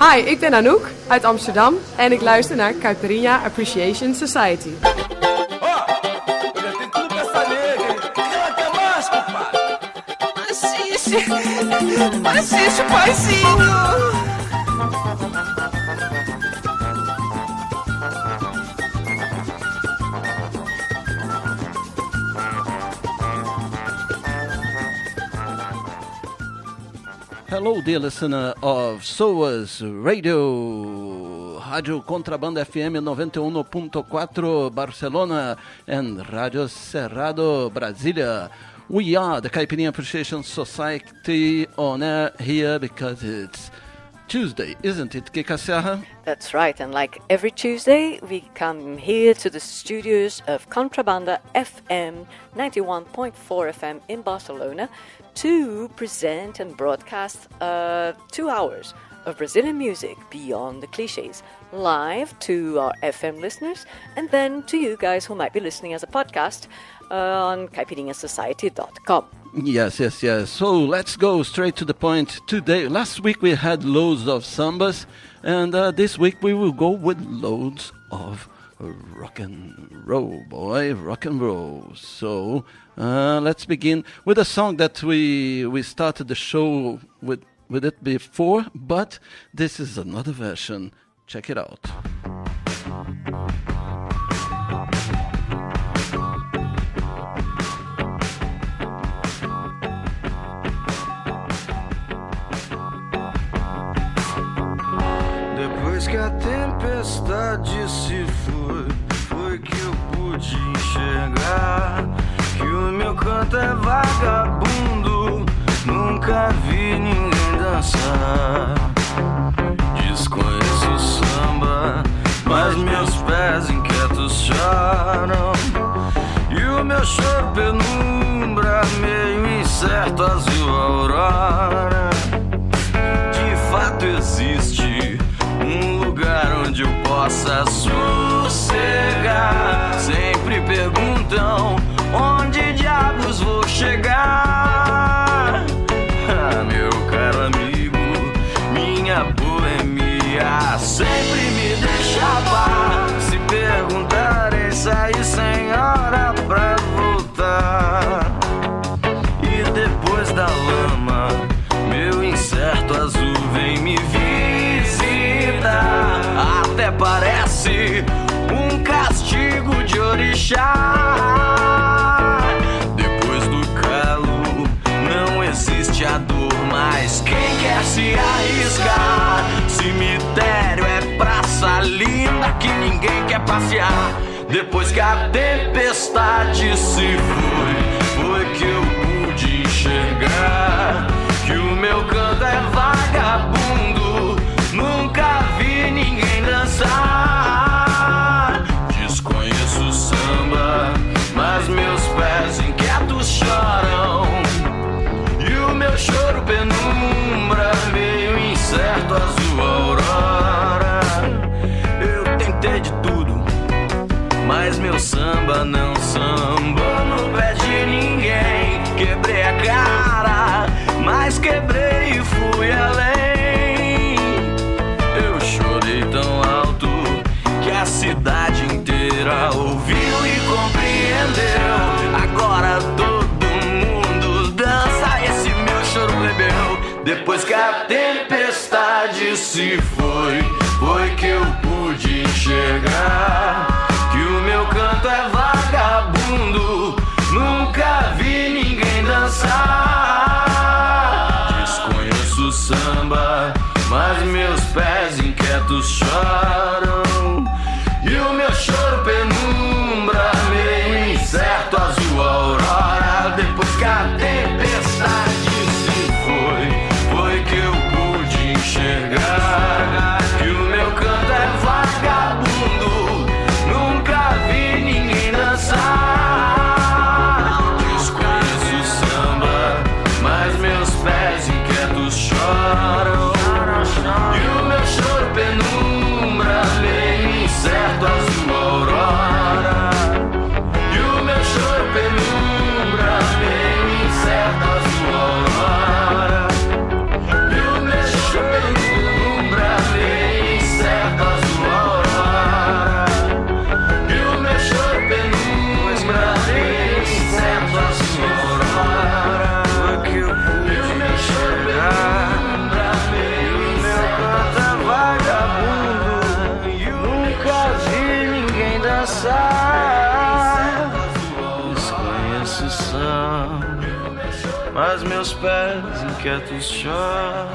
Hi, ik ben Anouk uit Amsterdam en ik luister naar Caipirinha Appreciation Society. Assiste, paizinho! Hello, dear listener of SOAS Radio, Rádio Contrabanda FM 91.4 Barcelona and Radio Cerrado Brasília. We are the Caipirinha Appreciation Society on air here because it's Tuesday, isn't it, Kika Serra? That's right, and like every Tuesday, we come here to the studios of Contrabanda FM 91.4 FM in Barcelona to present and broadcast 2 hours of Brazilian music beyond the cliches, live to our FM listeners, and then to you guys who might be listening as a podcast on caipirinhasociety.com. Yes. So let's go straight to the point today. Last week we had loads of sambas, and this week we will go with loads of rock and roll, boy, rock and roll. So let's begin with a song that we started the show with it before, but this is another version. Check it out. Depois que a tempestade se foi que eu pude enxergar que o meu canto é vagabundo, nunca vi ninguém dançar. Desconheço o samba, mas meus pés inquietos choram, e o meu choro penumbra, meio incerto, azul aurora. De fato existe um lugar onde eu possa sossegar. Sempre perguntam onde diabos vou chegar. Ah, meu caro amigo, minha boemia sempre me deixava. Se perguntarem, sair sem hora pra voltar. E depois da lama, meu incerto azul vem me visitar. Até parece um castigo de orixá. Depois do calo não existe a dor, mas quem quer se arriscar? Cemitério é praça linda que ninguém quer passear. Depois que a tempestade se foi que eu pude enxergar que o meu canto é vagabundo, nunca vi ninguém dançar. Desconheço o samba, mas meus pés inquietos choram, e o meu choro penumbra, meio incerto, azul aurora. Eu tentei de tudo, mas meu samba não samba no pé de ninguém. Quebrei a cara, mas quebrei e fui além. Eu chorei tão alto que a cidade inteira ouviu e compreendeu. Agora todo mundo dança esse meu choro plebeu. Depois que a tempestade se foi que eu pude enxergar que o meu canto é vagabundo, nunca vi ninguém dançar. Desconheço o samba, mas meus pés inquietos choram, e o meu choro penumbra, meio incerto, azul aurora. Depois que a tempestade se foi que eu pude enxergar que o meu canto é vagabundo, nunca vi ninguém dançar. Desconheço o samba, mas meus pés inquietos choram, e o meu choro penumbra, meio meus pés inquietos choram,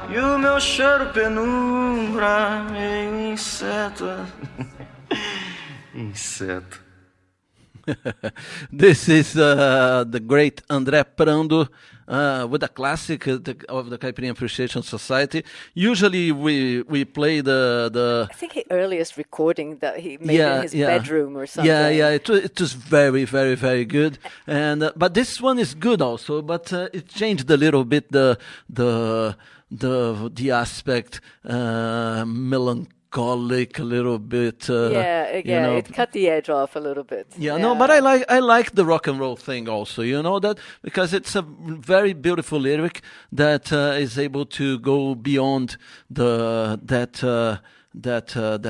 e o meu choro penumbra, meio inseto. Inseto. This is the great André Prando with a classic of the Caipirinha Appreciation Society. Usually we play the I think the earliest recording that he made in his bedroom or something. It was very, very, very good. And but this one is good also. But it changed a little bit the aspect melancholic a little bit. It cut the edge off a little bit. But I like the rock and roll thing also, that, because it's a very beautiful lyric that is able to go beyond that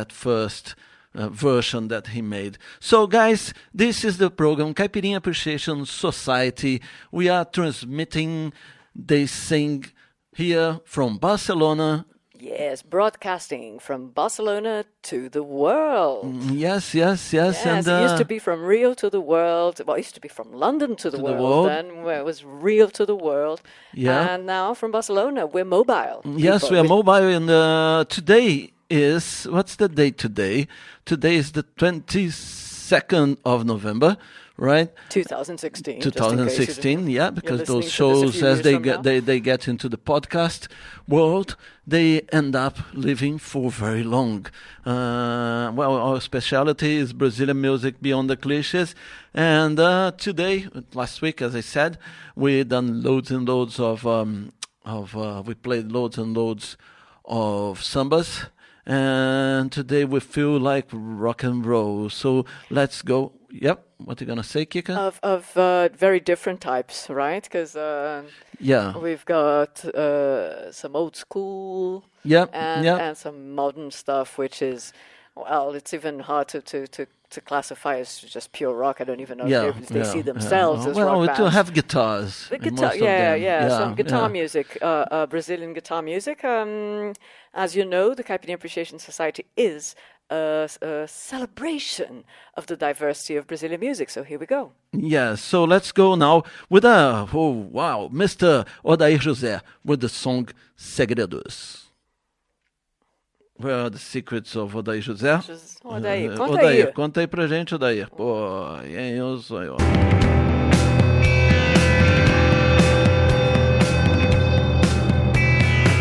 first version that he made. So guys, this is the program Caipirinha Appreciation Society. We are transmitting, they sing here from Barcelona. Yes, broadcasting from Barcelona to the world. Yes. And it used to be from Rio to the world. Well, it used to be from London to the world. Then where it was Rio to the world. Yeah. And now from Barcelona, we're mobile. Yes, we are mobile. And today is, what's the date today? Today is the 22nd of November. Right, 2016. 2016, yeah, because those shows, as they get into the podcast world, they end up living for very long. Our specialty is Brazilian music beyond the cliches, and last week, as I said, we done loads and loads we played loads and loads of sambas, and today we feel like rock and roll. So let's go. Yep. What are you going to say, Kika? Of very different types, right? Because we've got some old school and some modern stuff, which is, well, it's even hard to classify as just pure rock. I don't even know if they see themselves as rock bands. Well, we do have guitars. The guitar, some guitar music, Brazilian guitar music. As you know, the Caipirinha Appreciation Society is a celebration of the diversity of Brazilian music. So here we go. Yeah, so let's go now with Mr. Odair José with the song Segredos. Where are the secrets of Odair José? Odair, conta aí pra gente, Odair. Pô, eu sou eu.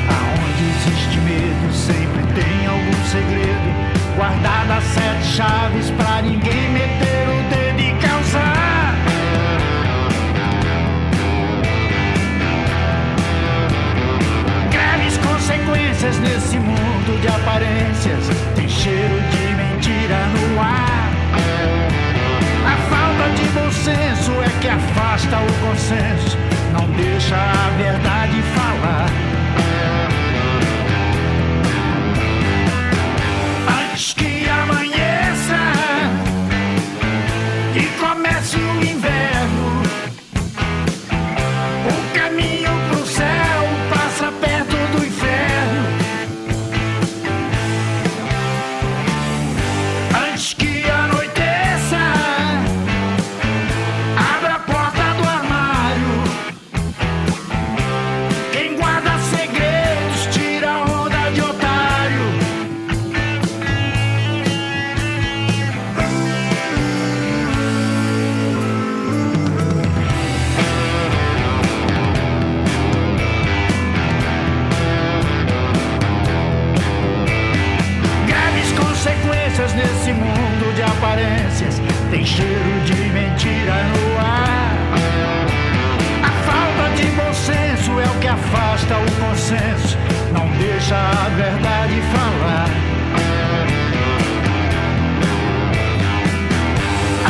Aonde existe medo, sempre tem algum segredo. Guardadas 7 chaves pra ninguém meter o dedo e causar. Graves consequências nesse mundo de aparências. Tem cheiro de mentira no ar. A falta de bom senso é que afasta o consenso. Não deixa a verdade falar. Antes que amanheça e comece o inverno, o caminho pro céu passa perto do inferno. Antes que anoiteça, abra a porta do armário. Quem guarda segredos tira a onda de otário. Nesse mundo de aparências, tem cheiro de mentira no ar. A falta de bom senso é o que afasta o consenso, não deixa a verdade falar.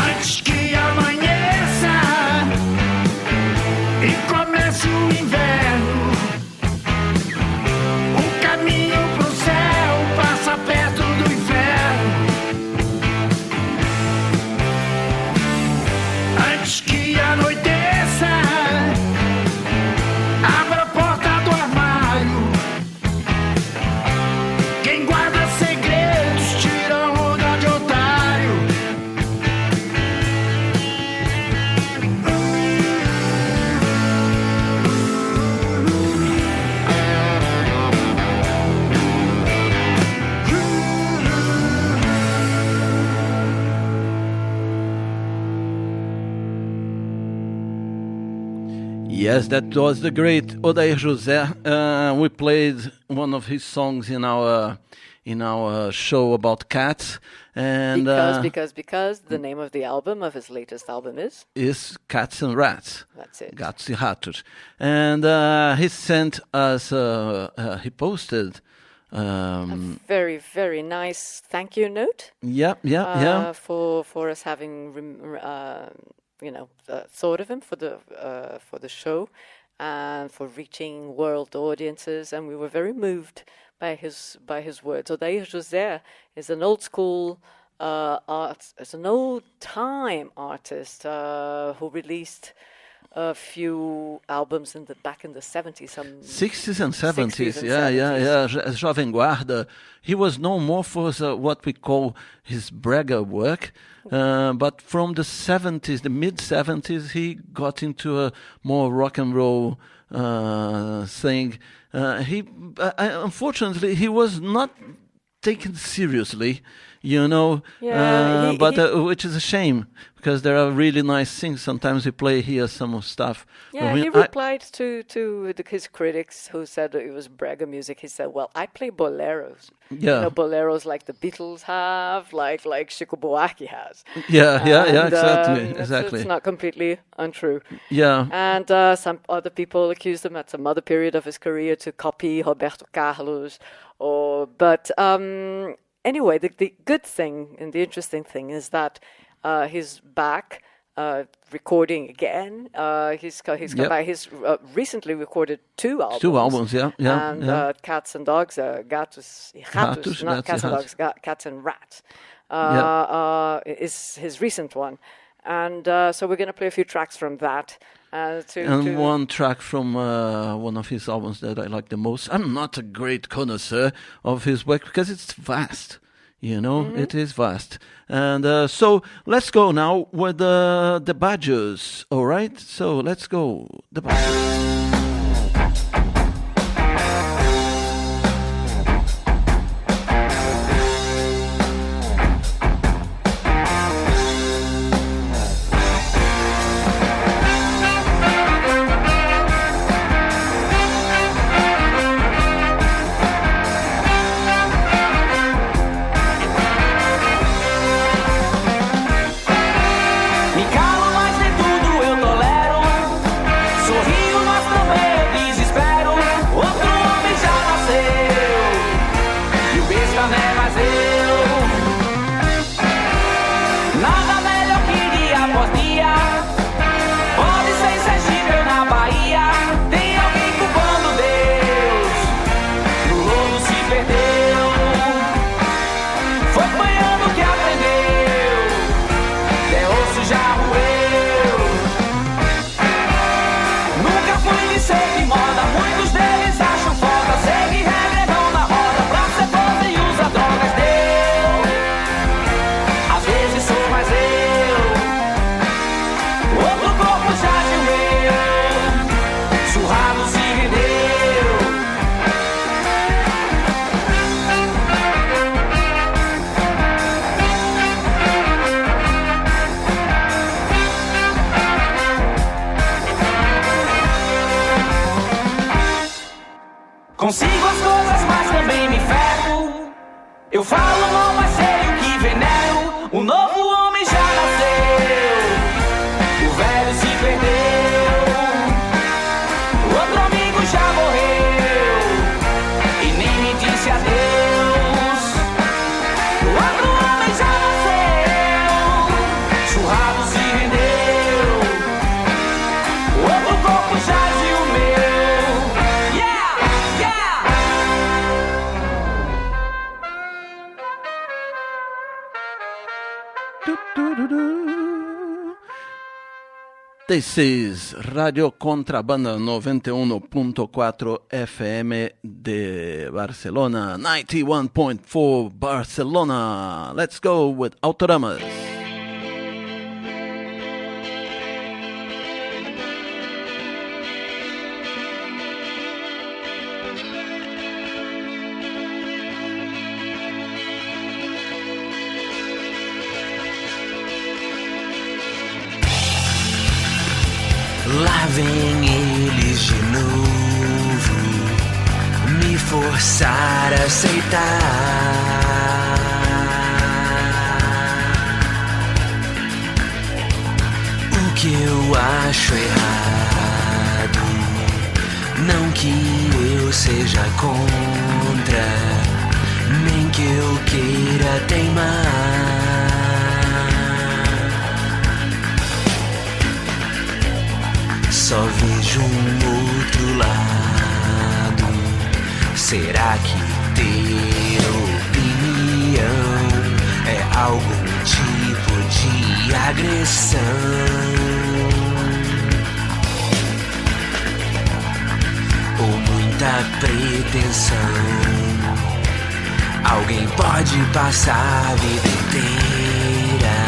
Antes que amanheça e comece o inverno, o caminho pro céu passa perto do inferno. Antes que anoiteça, abra a porta do armário. Yes, that was the great Odair José. We played one of his songs in our show about cats, and because the name of the album, of his latest album, is Cats and Rats. That's it. Gatos e Ratos. And he sent us, he posted a very, very nice thank you note. Yeah. For us having thought of him for the show and for reaching world audiences, and we were very moved by his words. Odair José is an old school is an old time artist who released a few albums back in the 70s, some 60s and 70s. 60s and Yeah. 70s. Jovem Guarda. He was known more for what we call his bragga work, but from the 70s, the mid 70s, he got into a more rock and roll thing. Unfortunately, he was not taken seriously, which is a shame, because there are really nice things. Sometimes we play here some stuff. Yeah, he replied to his critics who said it was bragga music. He said, well, I play boleros. Yeah. Boleros like the Beatles have, like Chico Buarque has. Yeah, exactly. It's not completely untrue. Yeah. And some other people accused him at some other period of his career to copy Roberto Carlos. Anyway, the good thing and the interesting thing is that he's back recording again. He's come back. He's recently recorded 2 albums. 2 albums, yeah. And Cats and Dogs, Gatos e Ratos, not Cats and Dogs, Cats and Rats, is his recent one. And so we're going to play a few tracks from that. One track from one of his albums that I like the most. I'm not a great connoisseur of his work because it's vast, it is vast. And so let's go now with the Badgers, all right? So let's go, the Badgers. Me calo, mas nem tudo eu tolero. Sorrio, mas também eu desespero. Outro homem já nasceu e o besta não é mais eu. Nada melhor que dia após dia. Pode ser em Sergipe ou na Bahia. Tem alguém culpando Deus. No lodo se perdeu. Foi apanhando que aprendeu. Até osso já roeu. Nunca fui de ser de moda. Muitos deles acham foda. Segue regra, vão na roda. Pra ser pobre e usa drogas. Deu. Às vezes sou mais eu. Outro corpo já gemeu. Surrado se rendeu. Consigo as coisas, mas também me ferro. Eu falo mal, mas sei o que venero. O novo homem já nasceu. O velho se perdeu. Outro amigo já morreu e nem me disse adeus. Outro homem já nasceu. Surrado se rendeu. Outro corpo jaz e o meu. Yeah, yeah. This is Radio Contrabanda 91.4 FM de Barcelona, 91.4 Barcelona. Let's go with Autoramas. Life Lá vem eles de novo me forçar a aceitar o que eu acho errado. Não que eu seja contra, nem que eu queira teimar. Só vejo um outro lado. Será que ter opinião é algum tipo de agressão? Ou muita pretensão? Alguém pode passar a vida inteira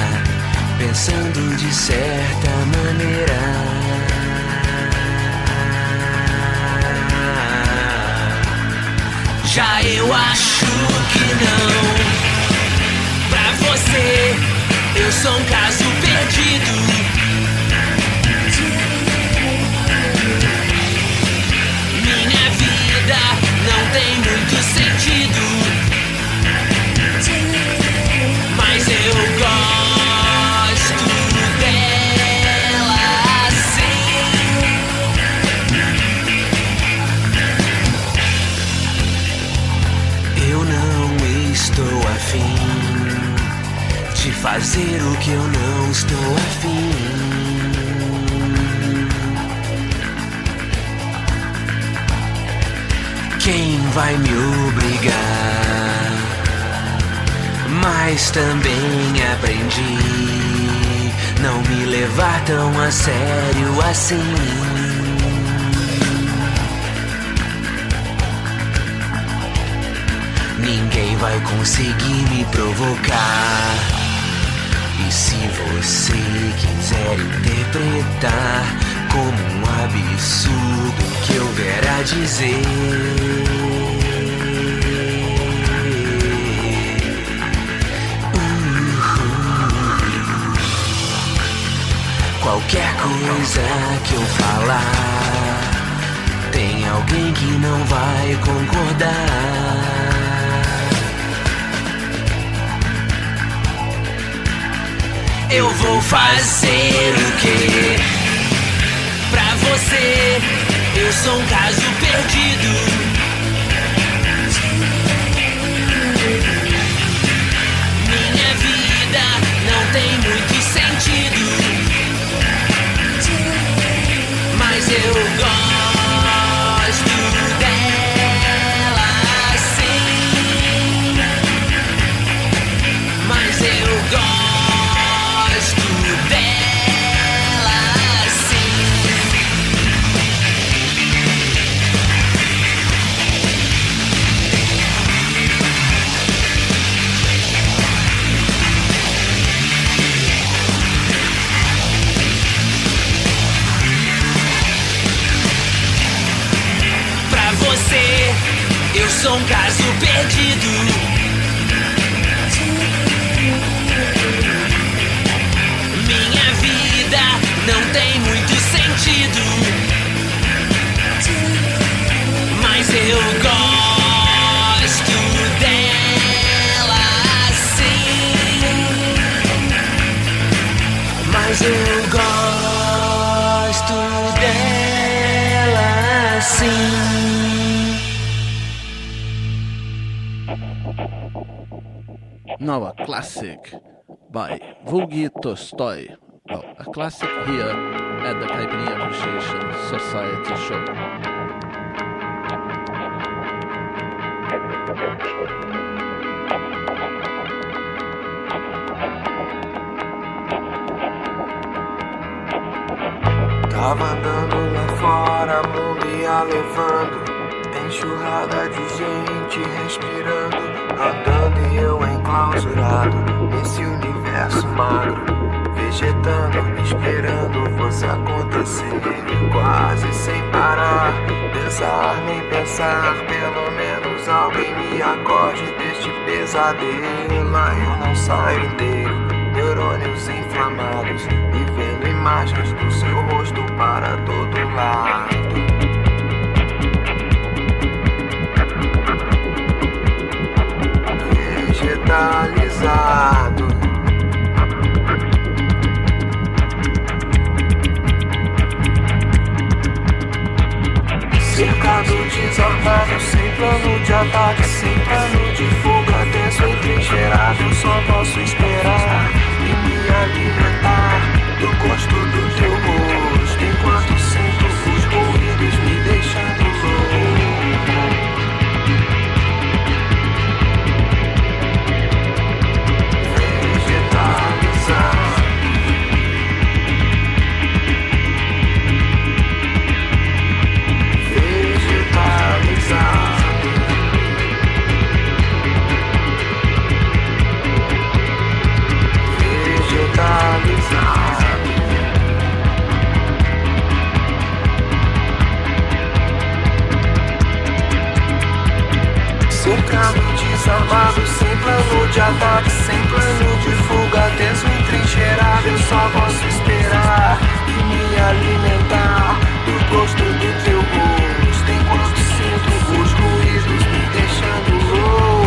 pensando de certa maneira. Já eu acho que não. Pra você, eu sou um caso perdido. Minha vida não tem muito sentido, mas eu gosto dela assim. Eu não estou afim de fazer o que eu não estou afim. Quem vai me obrigar? Mas também aprendi não me levar tão a sério assim. Ninguém vai conseguir me provocar. E se você quiser interpretar como um absurdo que eu vier a dizer, qualquer coisa que eu falar, tem alguém que não vai concordar. Eu vou fazer o quê? Pra você, eu sou um caso perdido. Minha vida não tem muito sentido, mas eu gosto dela assim. Mas eu gosto dela assim. Pra você, eu sou um caso perdido. Minha vida não tem muito sentido, mas eu gosto dela assim. Mas eu gosto dela assim. Now a classic by Vulgi Tolstoy. Well, a classic here at the Caipirinha Appreciation Society show. Tava andando lá fora, mundo ia levando, enxurrada de gente respirando, andando e eu enclausurado nesse universo magro, vegetando, esperando fosse acontecer, quase sem parar, pensar nem pensar, pelo menos alguém me acorde deste pesadelo. Lá eu não saio inteiro, olhos inflamados e vendo imagens do seu rosto para todo lado. Vegetalizado, cercado, desarmado, sem plano de ataque, sem plano de fuga, tenso, entrincheirado. Eu só posso esperar e me alimentar do gosto do teu rosto, enquanto sinto os ruídos me deixando louco. Vegetalizado, cercado, desarmado, sem plano de ataque, sem plano de fuga, tenso, entrincheirado. Eu só posso esperar e me alimentar do gosto do teu rosto, enquanto sinto os ruídos me deixando louco.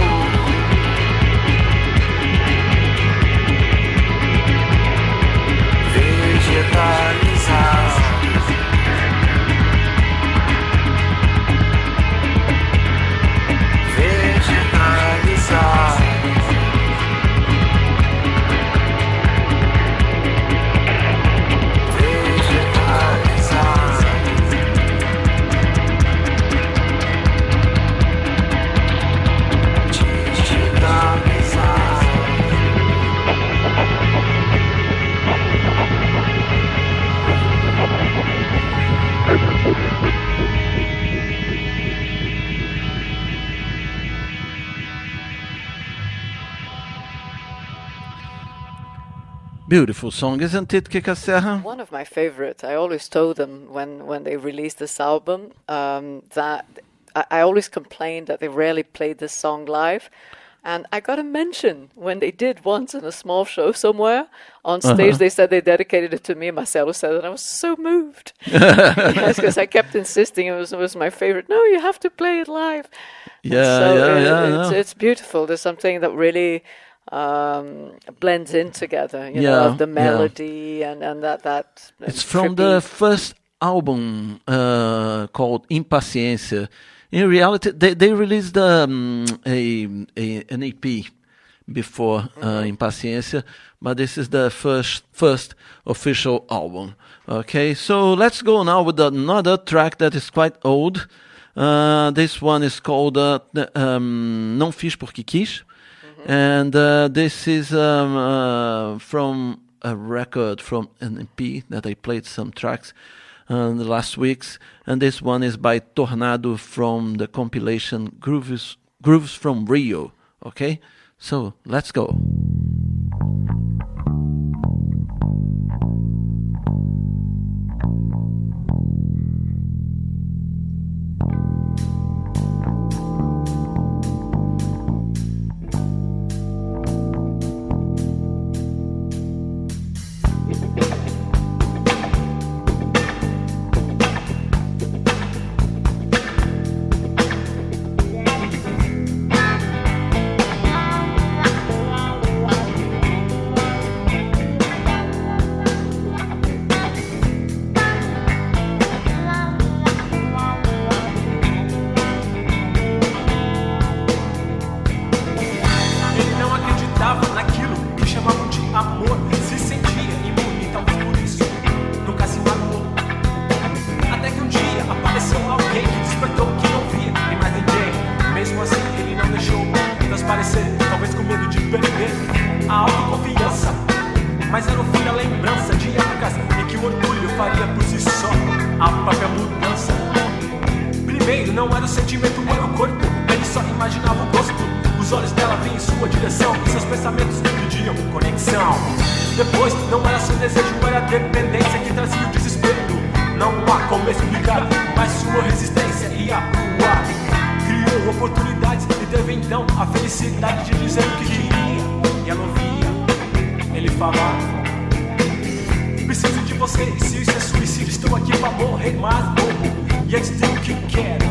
Vegetalizado, vegetalizado, Beautiful song, isn't it, Kika Serra? One of my favorites. I always told them when they released this album that I always complained that they rarely played this song live. And I got a mention when they did once in a small show somewhere. On stage, they said they dedicated it to me. Marcelo said that I was so moved. Yes, because I kept insisting it was my favorite. No, you have to play it live. It's beautiful. There's something that really blends in together, you know, of the melody and that. It's from the first album called Impaciência. In reality, they released an EP before Impaciência, but this is the first official album. Okay, so let's go now with another track that is quite old. This one is called Não Fiz Porque Quis. And this is from a record from an EP that I played some tracks the last weeks. And this one is by Tornado from the compilation Grooves from Rio. Okay? So, let's go. ele falar: preciso de você, e se isso é suicídio, estou aqui pra morrer, mas morro. E antes digo o que quero,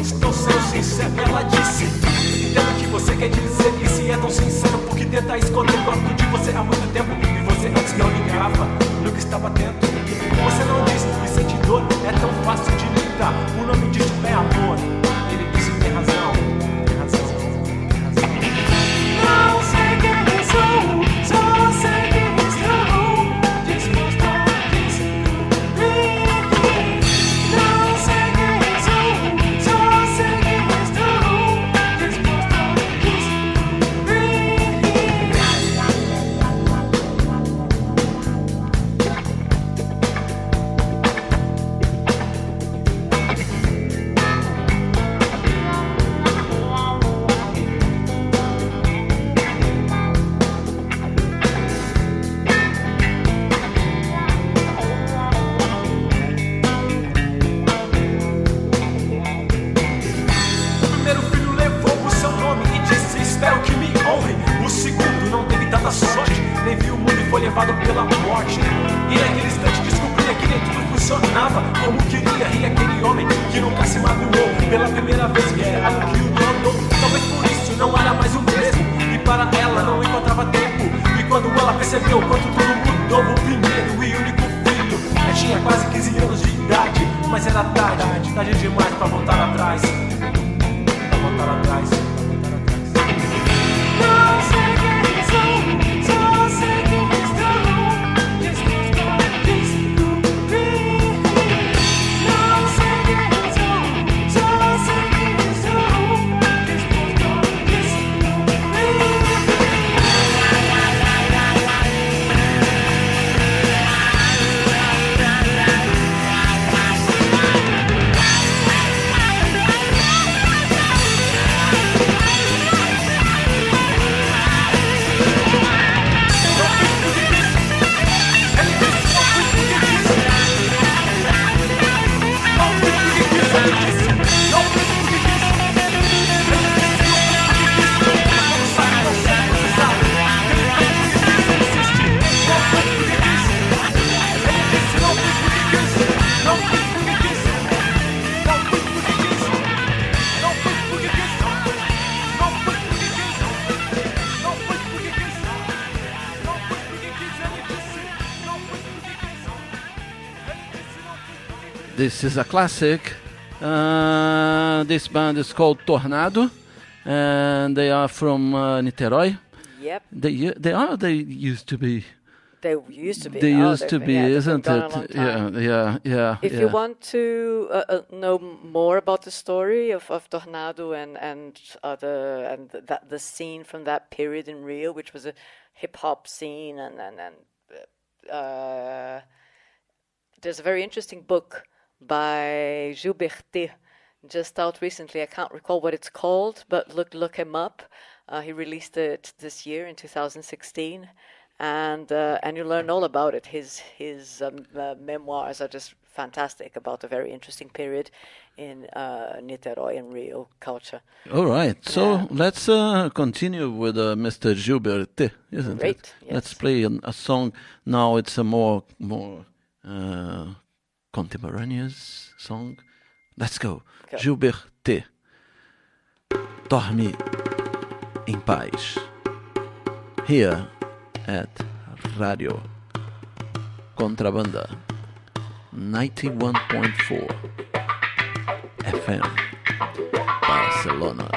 estou sendo sincero. Ela disse: entendo o que você quer dizer, e se é tão sincero, porque tenta esconder. Gosto de você há muito tempo, e você antes não ligava, nunca estava atento. Você não disse que sente dor, é tão fácil de lidar. O nome disso é amor. Ele disse: tem razão, tem razão, tem razão. Não sei quem eu sou, só sei que estou disposto a descobrir. Não sei quem eu sou, só sei que estou disposto a levado pela morte. E naquele instante descobria que nem tudo funcionava como queria. E aquele homem que nunca se magoou pela primeira vez, que era o que o mandou. Talvez por isso não era mais o mesmo, e para ela não encontrava tempo. E quando ela percebeu quanto tudo mudou, o primeiro e único filho tinha quase 15 anos de idade. Mas era tarde, tarde demais pra voltar atrás. Pra voltar atrás. Não sei quem sou, só sei que estou disposto a descobrir. Não sei quem sou, só sei que estou disposto a This is a classic. This band is called Tornado, and they are from Niterói. Yep. They used to be. They used to be. They Oh, used to they've be, been- yeah, isn't they've been gone it? a long time. Yeah. If you want to know more about the story of Tornado and the scene from that period in Rio, which was a hip hop scene, and there's a very interesting book by Gilberté, just out recently. I can't recall what it's called, but look him up. He released it this year in 2016. And you learn all about it. His memoirs are just fantastic about a very interesting period in Niterói and Rio culture. All right. So Yeah. let's continue with Mr. Gilberté, isn't Great, it? yes. Let's play a song now. It's a more contemporaneous song. Let's go. Go. Gilberté. Dorme em paz. Here at Radio Contrabanda 91.4 FM Barcelona.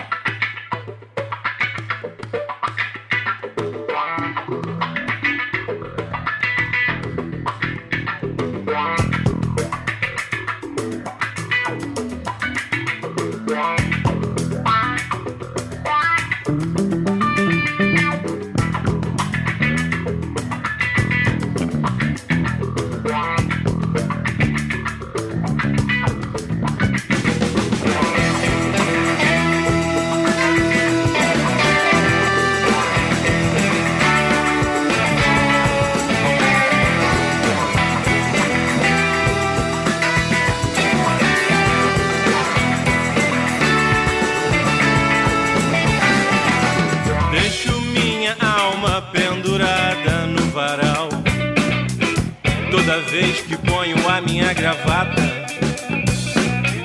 vez que ponho a minha gravata,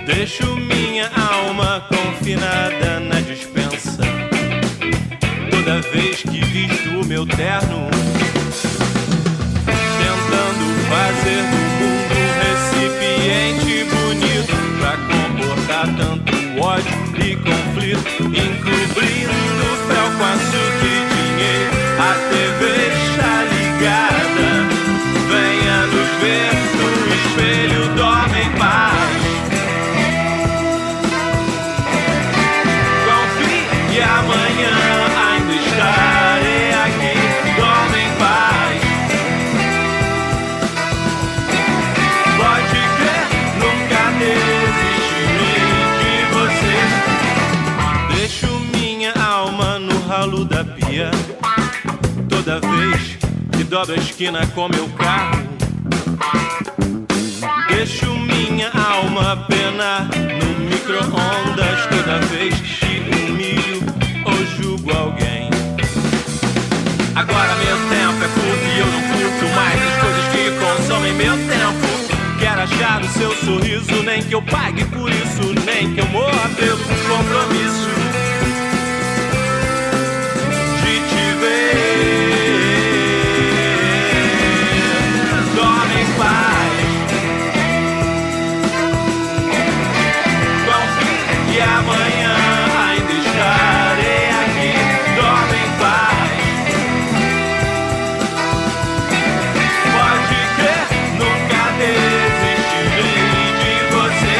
deixo minha alma confinada na dispensa. Toda vez que visto o meu terno, tentando fazer do mundo um recipiente bonito pra comportar tanto ódio e conflito, encobrindo o fel com açúcar e dinheiro. A TV está ligada, venha nos ver no espelho, dorme em paz. Confie e amanhã ainda estarei aqui, dorme em paz. Pode crer, nunca desistirei de você. Deixo minha alma no ralo da pia, toda vez que dobro a esquina com meu carro. Deixo minha alma penar no micro-ondas toda vez que humilho ou julgo alguém. Agora meu tempo é curto e eu não curto mais as coisas que consomem meu tempo. Quero achar o seu sorriso, nem que eu pague por isso, nem que eu morra pelo compromisso de te ver. Dorme em paz, confie e amanhã ainda estarei aqui. Dorme em paz, pode crer, nunca desistirei de você.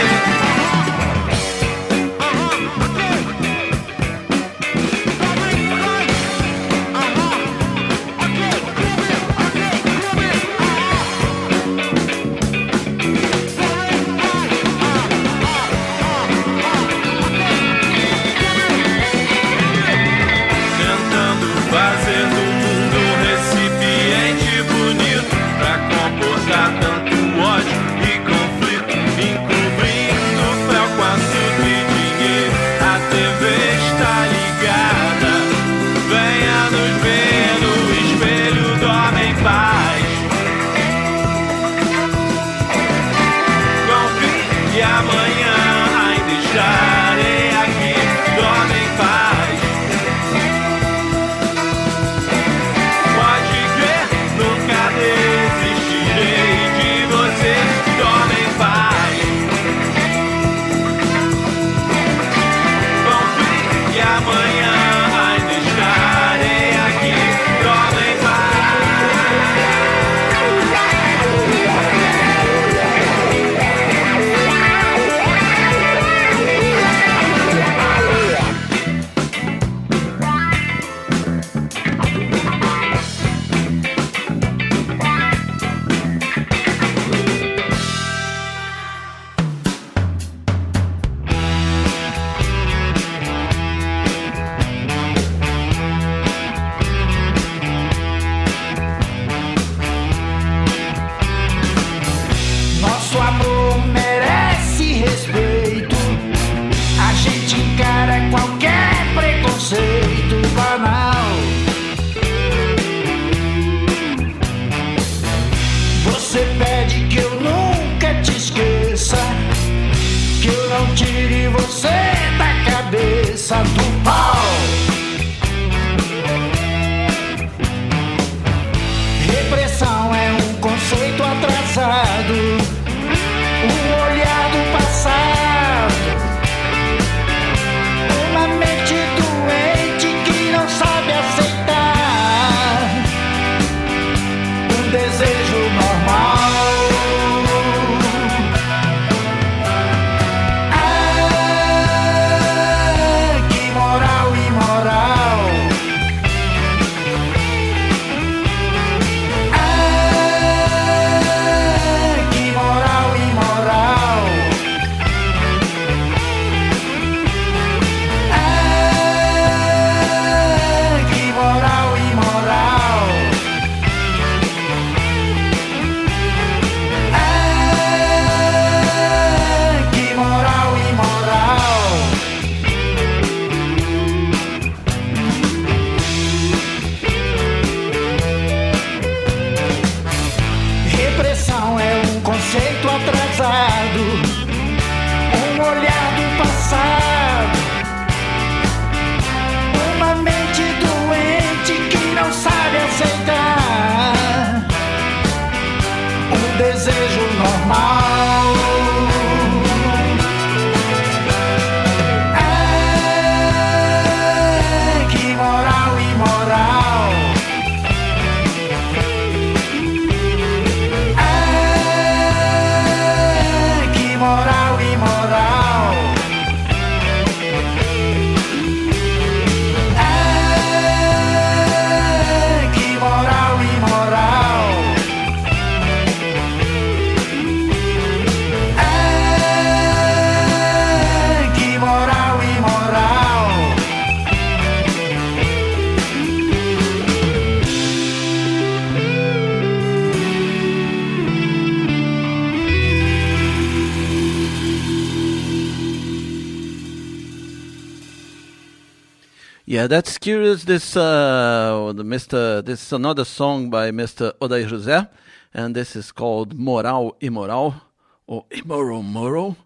Yeah, that's curious. This this is another song by Mr. Odair José, and this is called Moral Imoral, or Immoral Moral.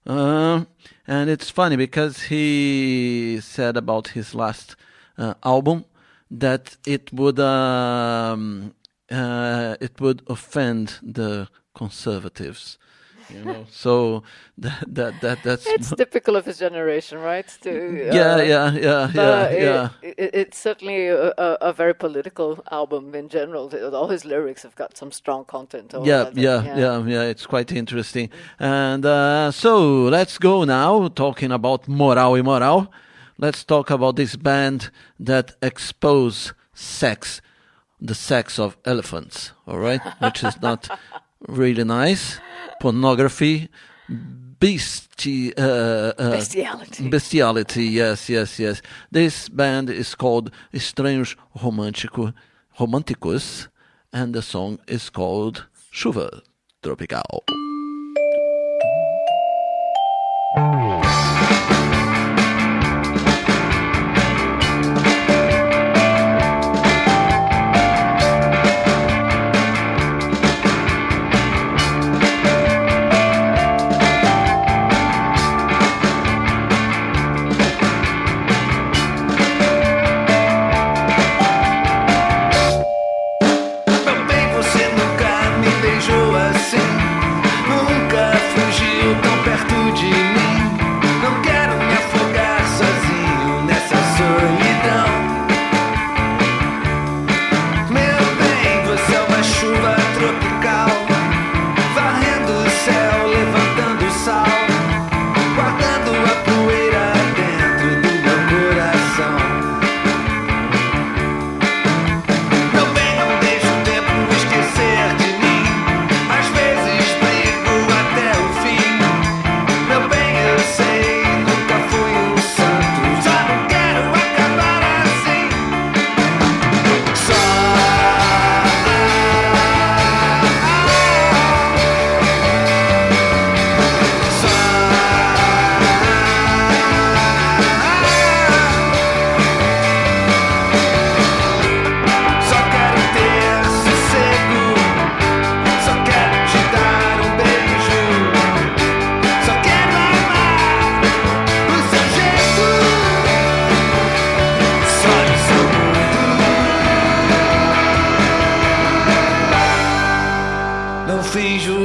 And it's funny because he said about his last album that it would offend the conservatives. You know, so that's It's typical of his generation, right? It's certainly a very political album in general. All his lyrics have got some strong content. It's quite interesting. And so let's go now talking about Moral Imoral. Let's talk about this band that expose the sex of elephants. All right, which is not really nice. Pornography, bestiality. Yes. This band is called Estranhos Românticos, and the song is called Chuva Tropical.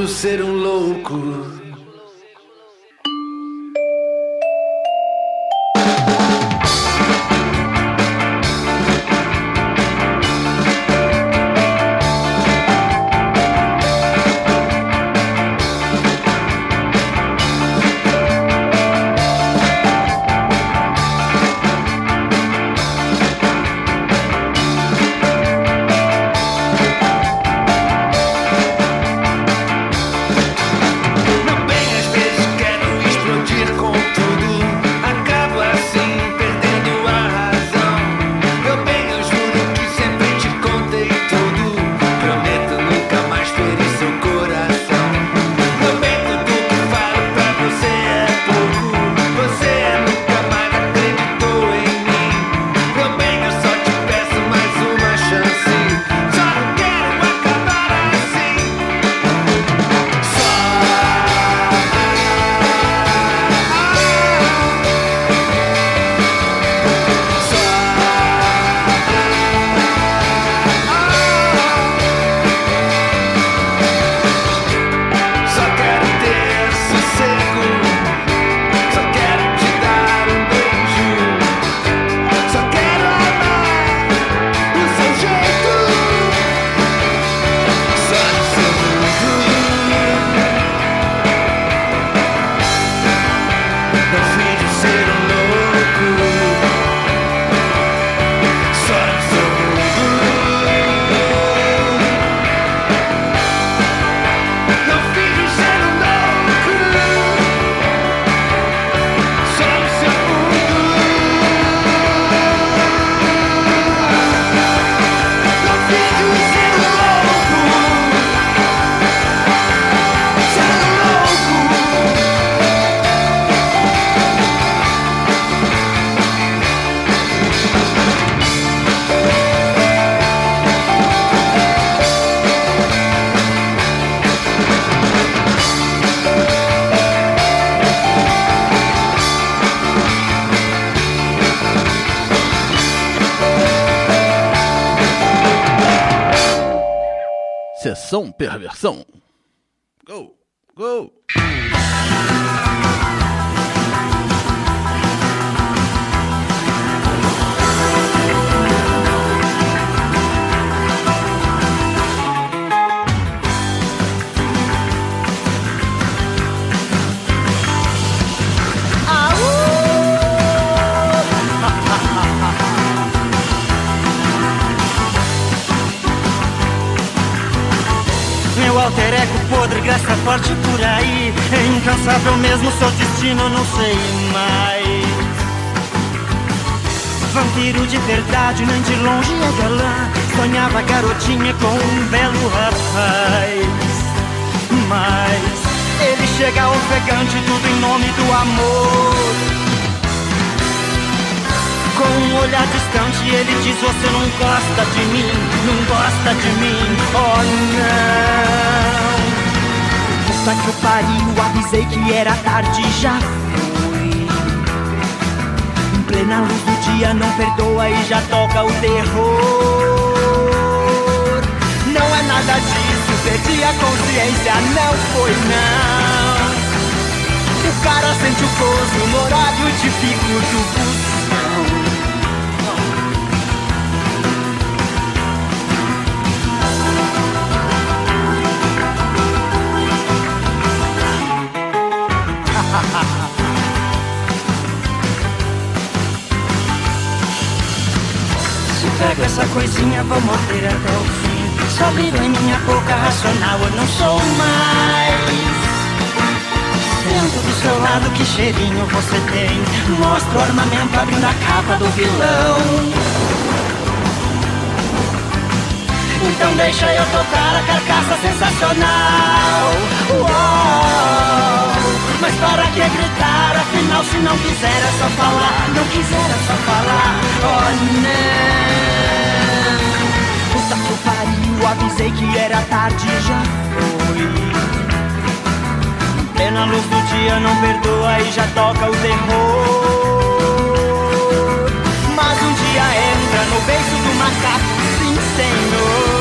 Ser louco. Não Sessão Perversão. Go, go. Meu alter ego podre, graça forte por aí. É incansável mesmo, seu destino não sei mais. Vampiro de verdade, nem de longe é galã. Sonhava garotinha com um belo rapaz. Mas ele chega ofegante, tudo em nome do amor. Com um olhar distante ele diz: você não gosta de mim, não gosta de mim, oh não. Puta que eu pariu, avisei que era tarde, já foi. Em plena luz do dia não perdoa e já toca o terror. Não é nada disso, perdi a consciência, não foi não. O cara sente o gozo no horário de pico do busão. Se pego essa coisinha, vou morder até o fim. Só brilho em minha boca racional, eu não sou mais. Sento do seu lado, que cheirinho você tem. Mostra o armamento abrindo a capa do vilão. Então deixa eu tocar a carcaça sensacional. Uou! Mas para que gritar? Afinal, se não quiser é só falar. Não quiser é só falar. Oh não. Puta que pariu, avisei que era tarde, já foi. Plena luz do dia não perdoa e já toca o terror. Mas um dia entra no beijo do macaco, sim senhor.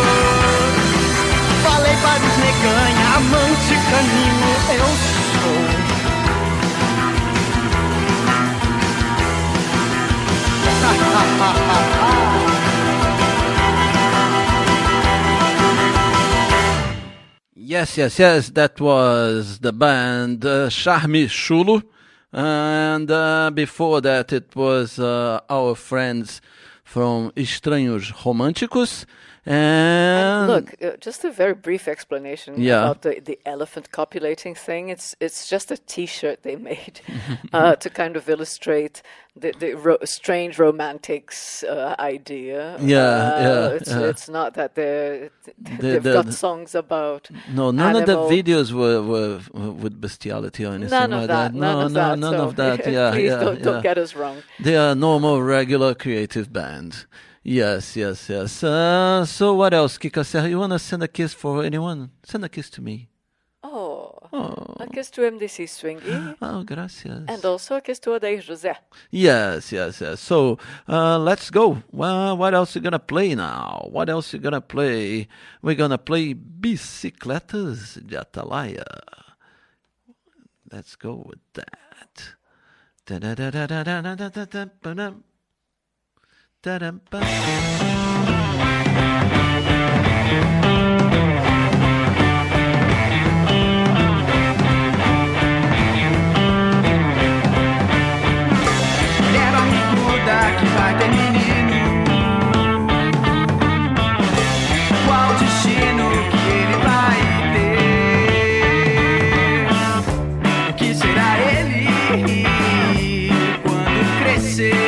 Falei para os neganha, amante canino eu sou. Yes, yes, yes, that was the band Charme Chulo, and before that it was our friends from Estranhos Românticos. And look, just a very brief explanation about the elephant copulating thing. It's just a T-shirt they made to kind of illustrate the strange romantics idea. It's not that they've got songs about none animal. of the videos were with bestiality or anything None like of that. None of that. Yeah, please yeah, don't get us wrong. They are normal, regular, creative band. Yes. So what else, Kika Serra? You want to send a kiss for anyone? Send a kiss to me. Oh. A kiss to MDC Swingy. Oh, gracias. And also a kiss to Adair José. Yes. So let's go. Well, what else you gonna play now? What else you gonna play? We're gonna play Bicicletas de Atalaia. Let's go with that. Leva me muda que vai ter menino. Qual o destino que ele vai ter? Que será ele quando crescer?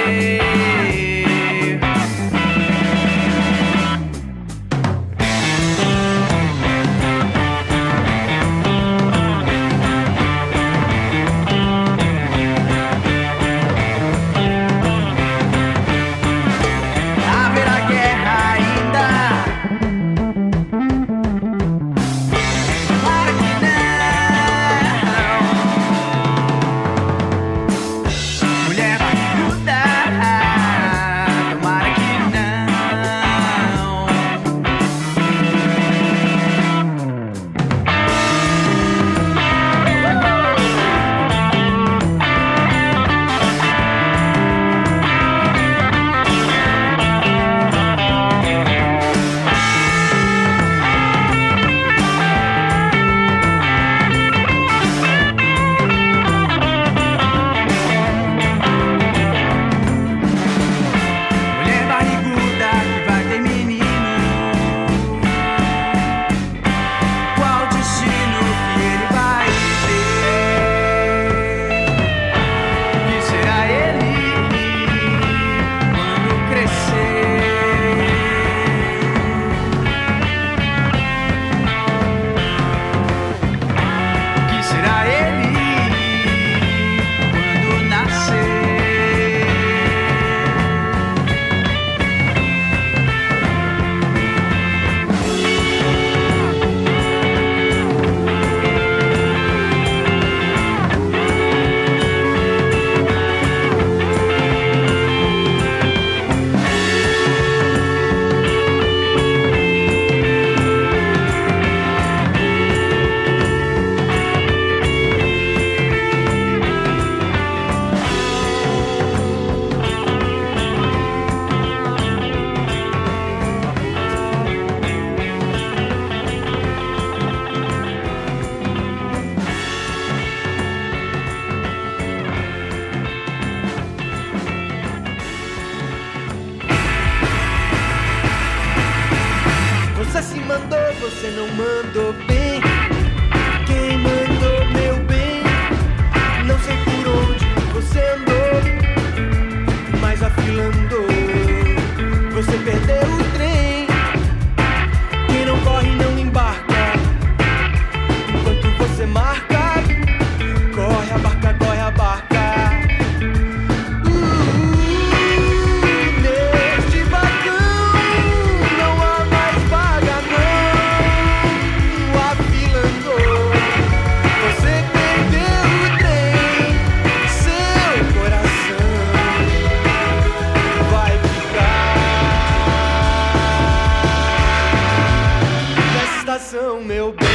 você se mandou, você não mandou bem. Quem mandou, meu bem? Não sei por onde você andou, mas a fila andou. Você perdeu o trem. Quem não corre não embarca. Enquanto você marca, corre a barca, corre a barca. Neste vagão não há mais vaga não. A fila andou. Você perdeu o trem. Seu coração vai ficar nessa estação, meu bem.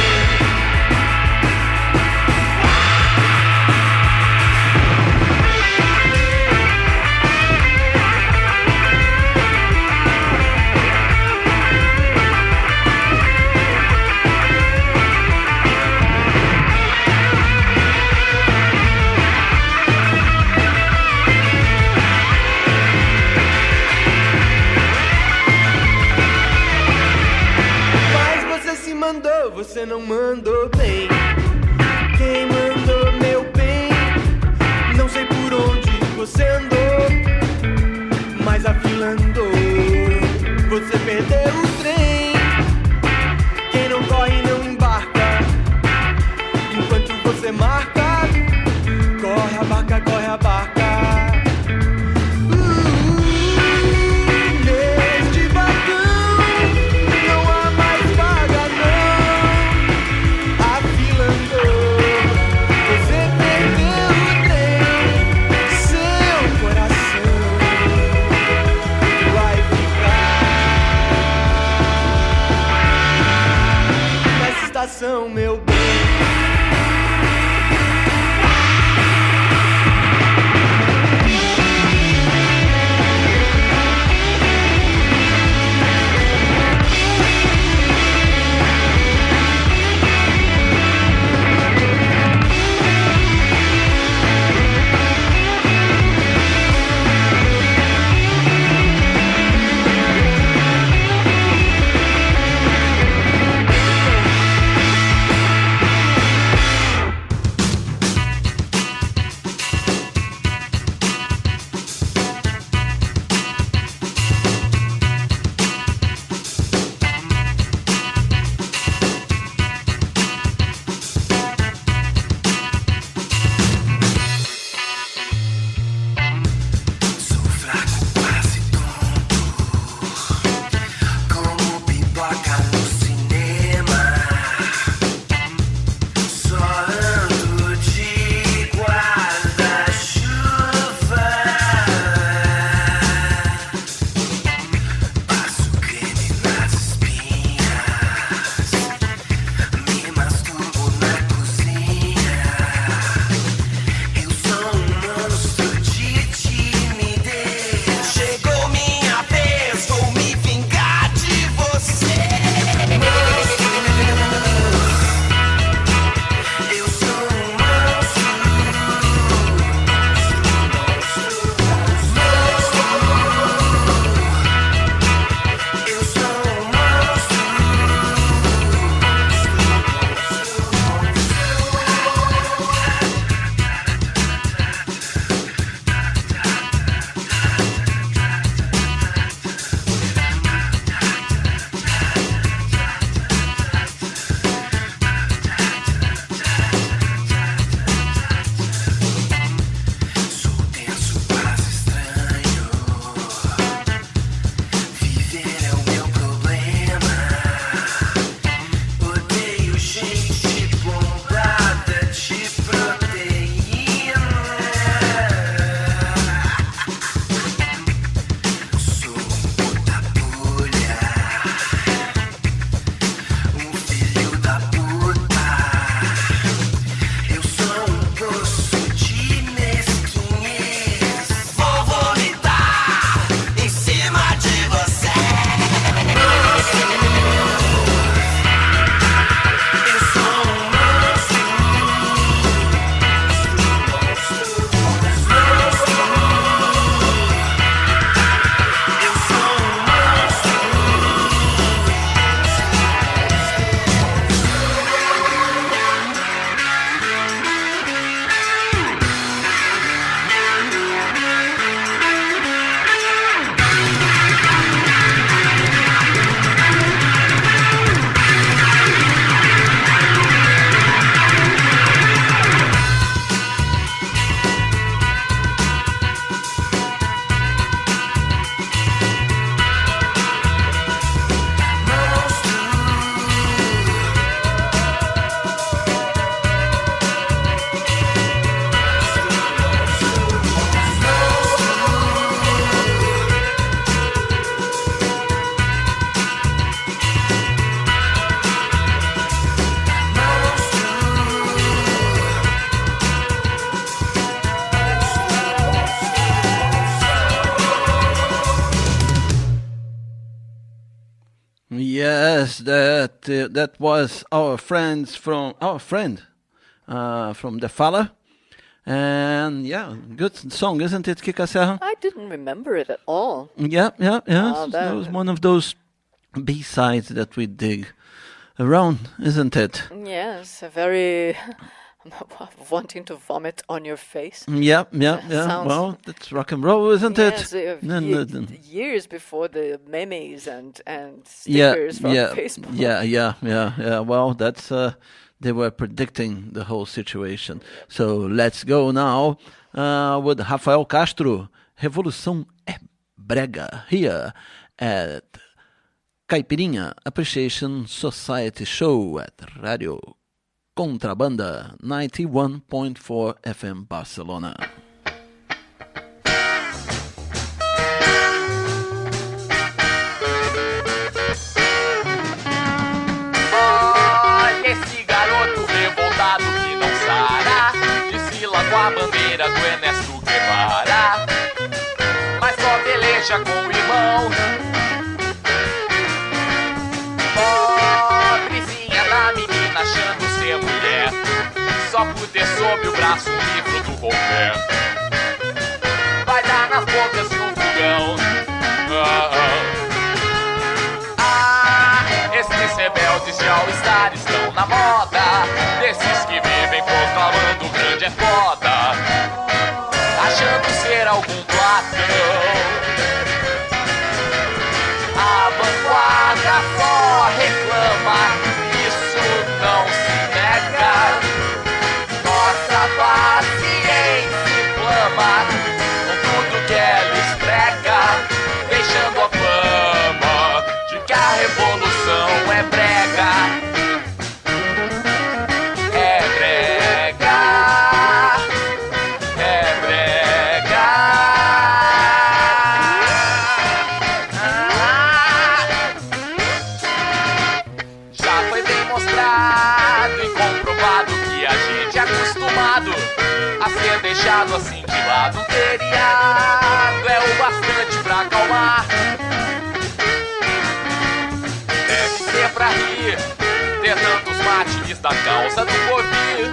Mandou, você não mandou bem. Quem mandou, meu bem? Não sei por onde você andou, mas a fila andou. Você perdeu o trem. Quem não corre não embarca. Enquanto você marca, corre a barca, corre a barca. Meu bem. Yes, that was our friend from the Fala. And yeah, good song, isn't it, Kika Serra? I didn't remember it at all. Yeah. Oh, That was one of those B-sides that we dig around, isn't it? Yes, a very wanting to vomit on your face. Yeah. Sounds- Well, that's rock and roll, isn't Yes, it? years before the memes and stickers from Facebook. Yeah. Well, that's they were predicting the whole situation. So let's go now with Rafael Castro. Revolução é brega, here at Caipirinha Appreciation Society Show at Radio Contrabanda 91.4 FM Barcelona. Olha esse garoto revoltado que não sara, desfila com a bandeira do Ernesto Guevara, mas só peleja com o irmão. Pobrezinha da menina achando ser mulher, só por ter sob o braço um livro do Voltaire. Vai dar nas bocas de um fogão. Esses rebeldes de All-Star estão na moda, desses que vivem proclamando o grande é foda, achando ser algum platão. A vanguarda só reclama, isso não se nega. Nossa paciência inflama com tudo que ela esprega, deixando a fama de que a revolução é brega. É brega. É brega. Já foi bem mostrado e comprovado que a gente é acostumado a ser deixado assim de lado. Um feriado é o bastante pra acalmar. Deve ser pra rir, ter tantos mártires da causa do porvir,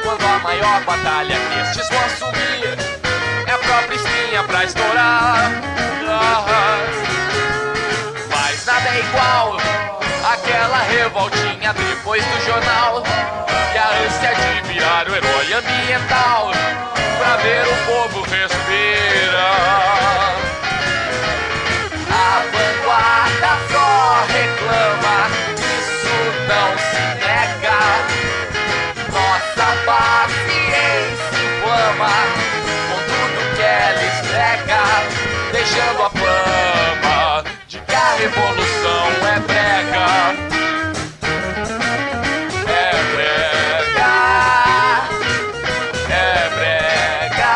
quando a maior batalha que estes vão assumir é a própria espinha pra estourar. Mas nada é igual àquela revoltinha depois do jornal, e a ânsia de virar o herói ambiental pra ver o povo respirar. A vanguarda só reclama, isso não se nega. Nossa paciência inflama com tudo que ela esfrega, deixando a fama de que a revolução é brega. É brega. É brega.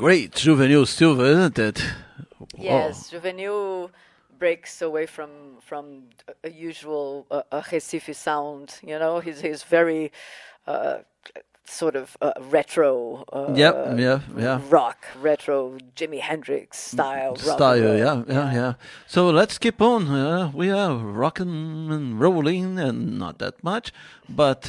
great Juvenil Silva, isn't it? Yes, Juvenil breaks away from a usual Recife sound. You know, he's very sort of retro. Rock, retro Jimi Hendrix style. Yeah. So let's keep on. We are rocking and rolling, and not that much. But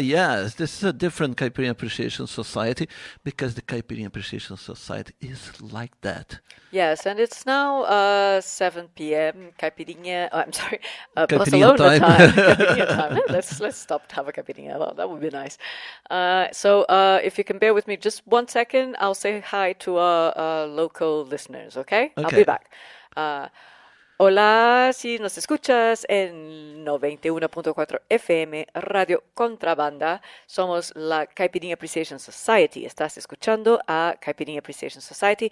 yes, this is a different Caipirinha Appreciation Society, because the Caipirinha Appreciation Society is like that. Yes, and it's now 7 p.m. Caipirinha. I'm sorry, Caipirinha Barcelona time. Caipirinha time. Let's stop to have a caipirinha. That would be nice. So if you can bear with me just 1 second, I'll say hi to our local listeners. Okay? I'll be back. Hola, si nos escuchas en 91.4 FM, Radio Contrabanda, somos la Caipirinha Appreciation Society. Estás escuchando a Caipirinha Appreciation Society,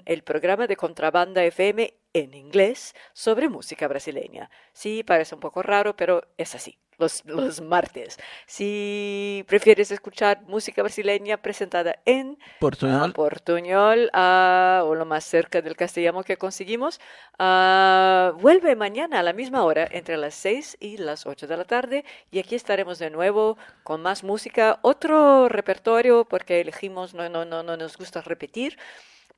el programa de Contrabanda FM en inglés sobre música brasileña. Sí, parece un poco raro, pero es así. Los martes. Si prefieres escuchar música brasileña presentada en portuñol o lo más cerca del castellano que conseguimos, vuelve mañana a la misma hora, entre las 6 y las 8 de la tarde, y aquí estaremos de nuevo con más música, otro repertorio, porque elegimos, no nos gusta repetir.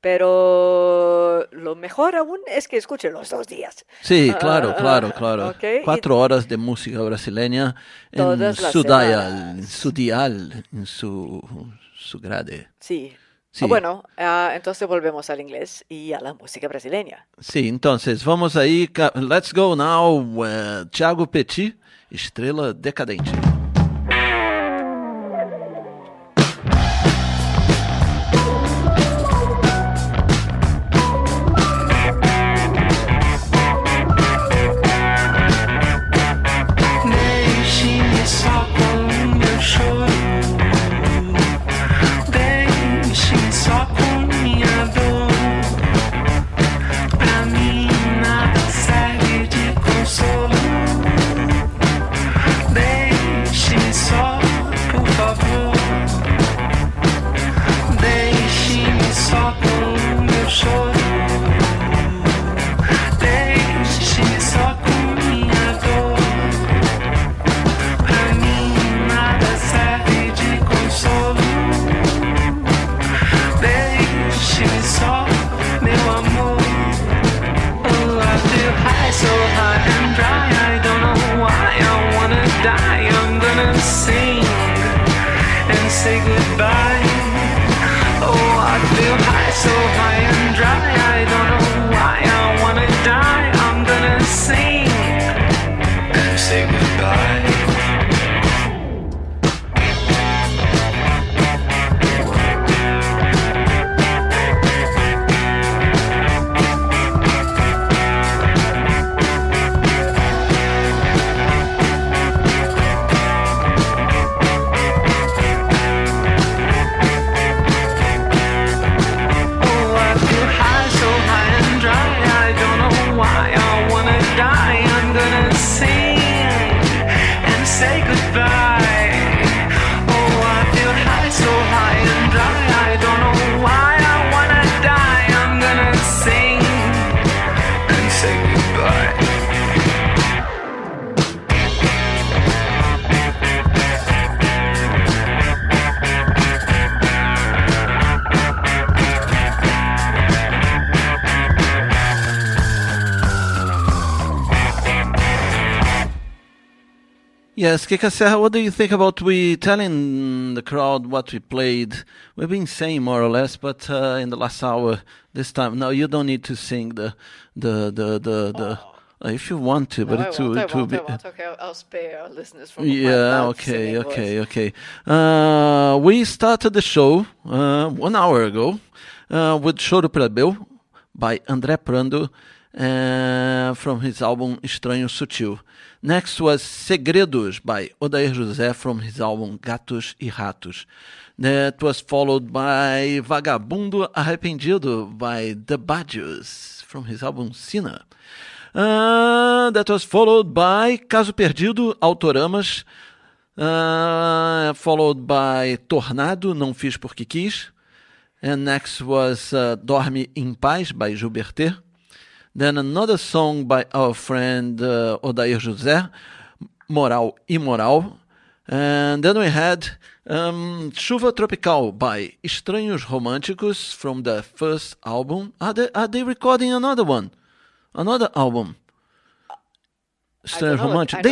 Pero lo mejor aún es que escuchen los 2 días. Sí, claro. Okay. 4 horas de música brasileña en su dial, en su grade. Sí. Bueno, entonces volvemos al inglés y a la música brasileña. Sí, entonces vamos ahí. Let's go now, Thiago Petit, Estrela Decadente. Yes, Kika Serra, what do you think about we telling the crowd what we played? We've been saying more or less, but in the last hour, this time, no, you don't need to sing the if you want to, but I won't. Okay, I'll spare our listeners from okay. We started the show 1 hour ago with Choro Plebeu by André Prando from his album Estranho Sutil. Next was Segredos by Odair José from his album Gatos e Ratos. That was followed by Vagabundo Arrependido by The Badios from his album Sina. That was followed by Caso Perdido, Autoramas, followed by Tornado, Não Fiz Porque Quis, And next was Dorme em Paz by Gilberté. Then another song by our friend Odair José, Moral e Moral. And then we had Chuva Tropical by Estranhos Românticos from the first album. Are they recording another one? Another album? Estranhos Românticos?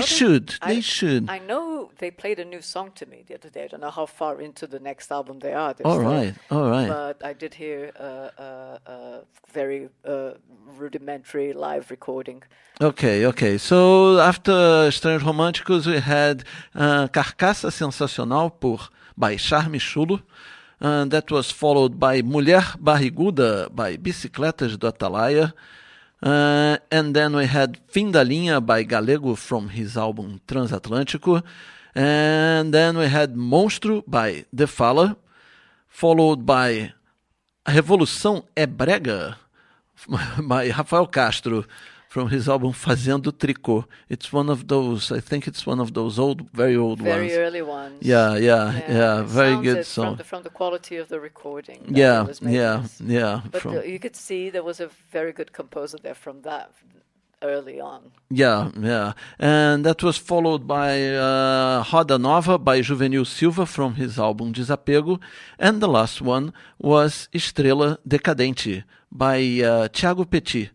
They should. I know they played a new song to me the other day. I don't know how far into the next album they are. All right. But I did hear a very rudimentary live recording. Okay. So after Estranhos Românticos, we had Carcaça Sensacional by Charme Chulo. That was followed by Mulher Barriguda by Bicicletas do Atalaia. And then we had Fim da Linha by Galego from his album Transatlântico. And then we had Monstro by The Fala, followed by A Revolução é Brega by Rafael Castro from his album Fazendo Tricô. It's one of those, I think it's one of those very old ones. Very early ones. Yeah. Very good song. From the quality of the recording. Yeah. But you could see there was a very good composer there from that early on. Yeah. And that was followed by Roda Nova by Juvenil Silva from his album Desapego. And the last one was Estrela Decadente by Thiago Petit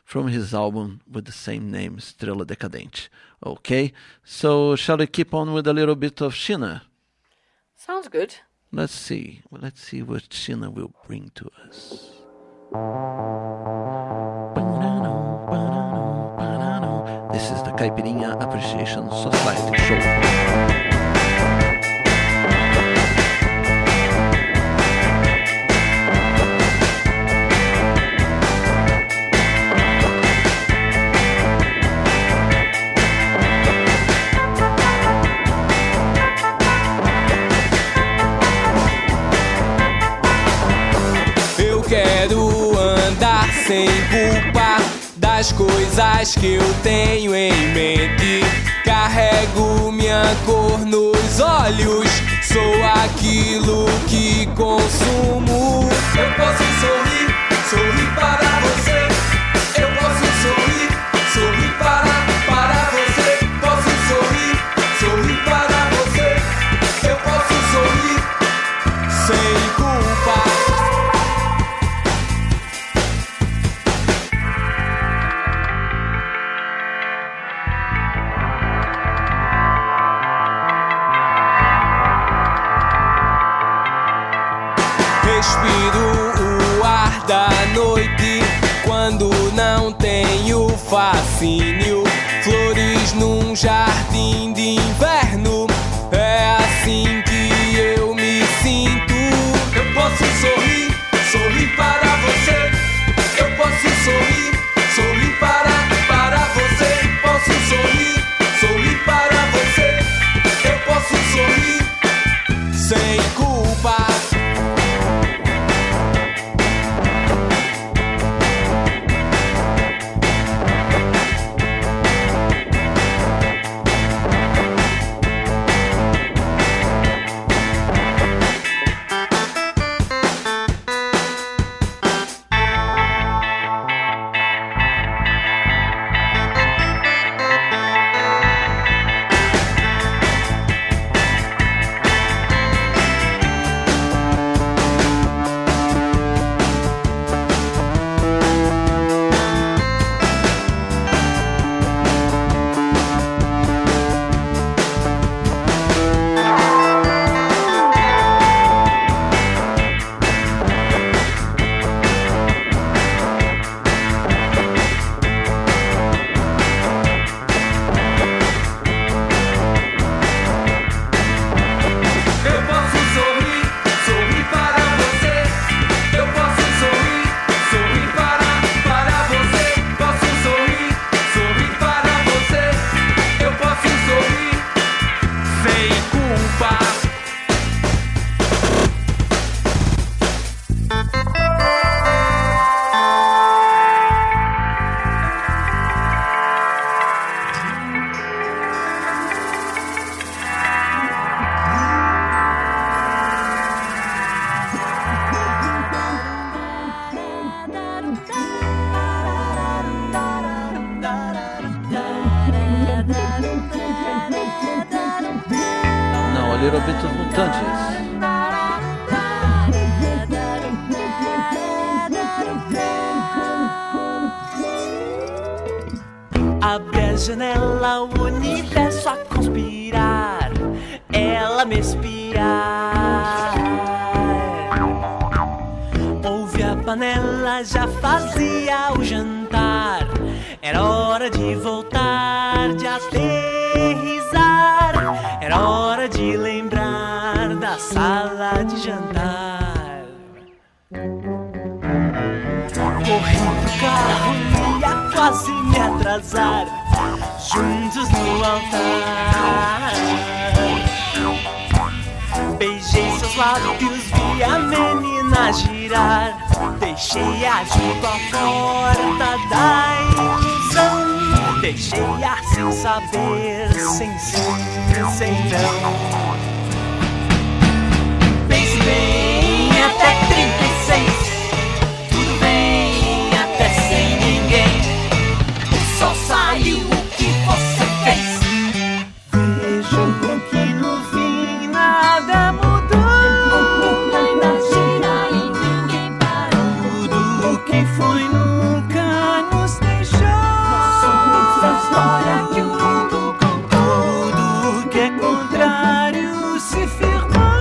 from his album with the same name, Estrela Decadente. Okay, so shall we keep on with a little bit of China? Sounds good. Let's see what China will bring to us. This is the Caipirinha Appreciation Society show. Sem culpa das coisas que eu tenho em mente. Carrego minha cor nos olhos, sou aquilo que consumo. Eu posso sorrir para você. Eu posso sorrir para você. Posso sorrir para você. Eu posso sorrir sem culpa. Respiro o ar da noite quando não tenho fascínio. Flores num jardim de inverno, é assim que eu me sinto. Eu posso sorrir para você. Eu posso sorrir para você. Posso sorrir para você. Eu posso sorrir sem culpa. little bit of Mutantes. Abre a janela, o universo a conspirar, ela me espiar. Ouve a panela, já fazia o jantar. Era hora de voltar, de aterrissar. Era hora de lembrar da sala de jantar. Corri pro carro, ia quase me atrasar. Juntos no altar. Beijei seus lábios, vi a menina girar. Deixei-a junto à porta da ilusão. Deixei-a sem saber, sem sim, sem não. Pense bem, até 36. Tudo bem, até sem ninguém. O sol saiu, o que você fez? Vejo que no fim nada mudou. Ainda gira e ninguém parou. Tudo que foi nunca nos deixou. Somos a história que o mundo contou. Tudo que é contrário se firmou.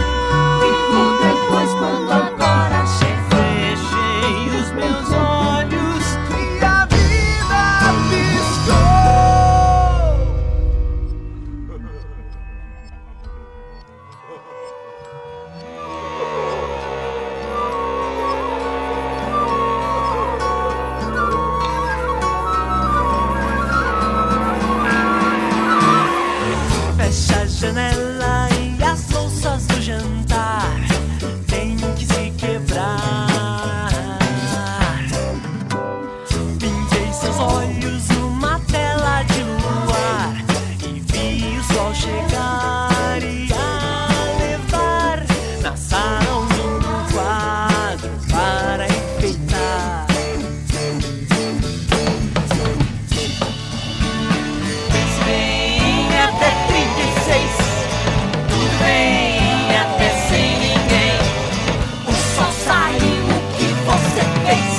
Vivo depois quando agora fechei os meus olhos e a vida piscou. Fecha a janela e as louças do jantar têm que se quebrar. Pintei seus olhos numa tela de luar e vi o sol chegar e a levar na sala um lindo quadro para enfeitar. Pense bem, até 36. Tudo bem, até sem ninguém. O sol saiu, o que você fez?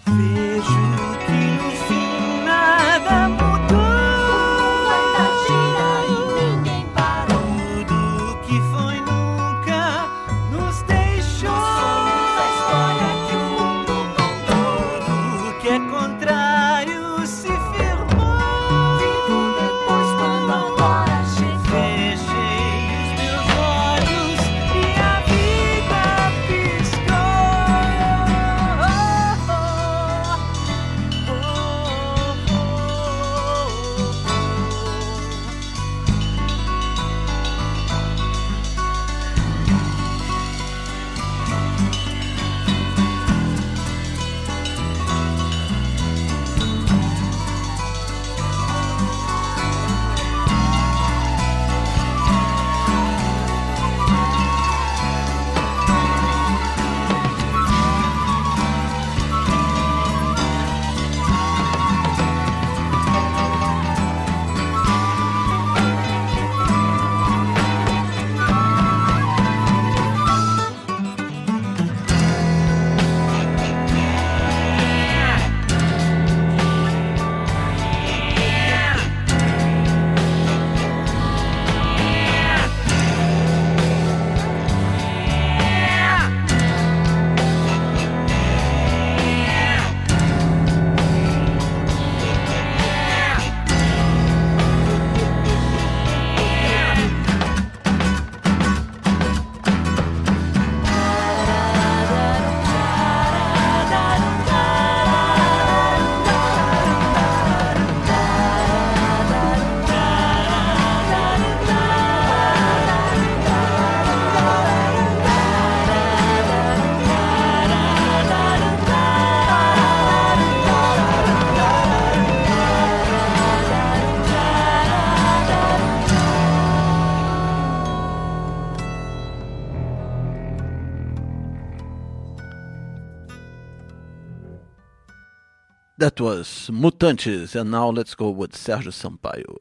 Vejo que no fim nada mudou. Ainda gira e ninguém parou. Tudo que foi nunca nos deixou. Somos a história que o mundo contou. Tudo que é contrário se firmou. Vivo depois quando agora fechei os meus olhos e a vida piscou. That was Mutantes, and now let's go with Sérgio Sampaio.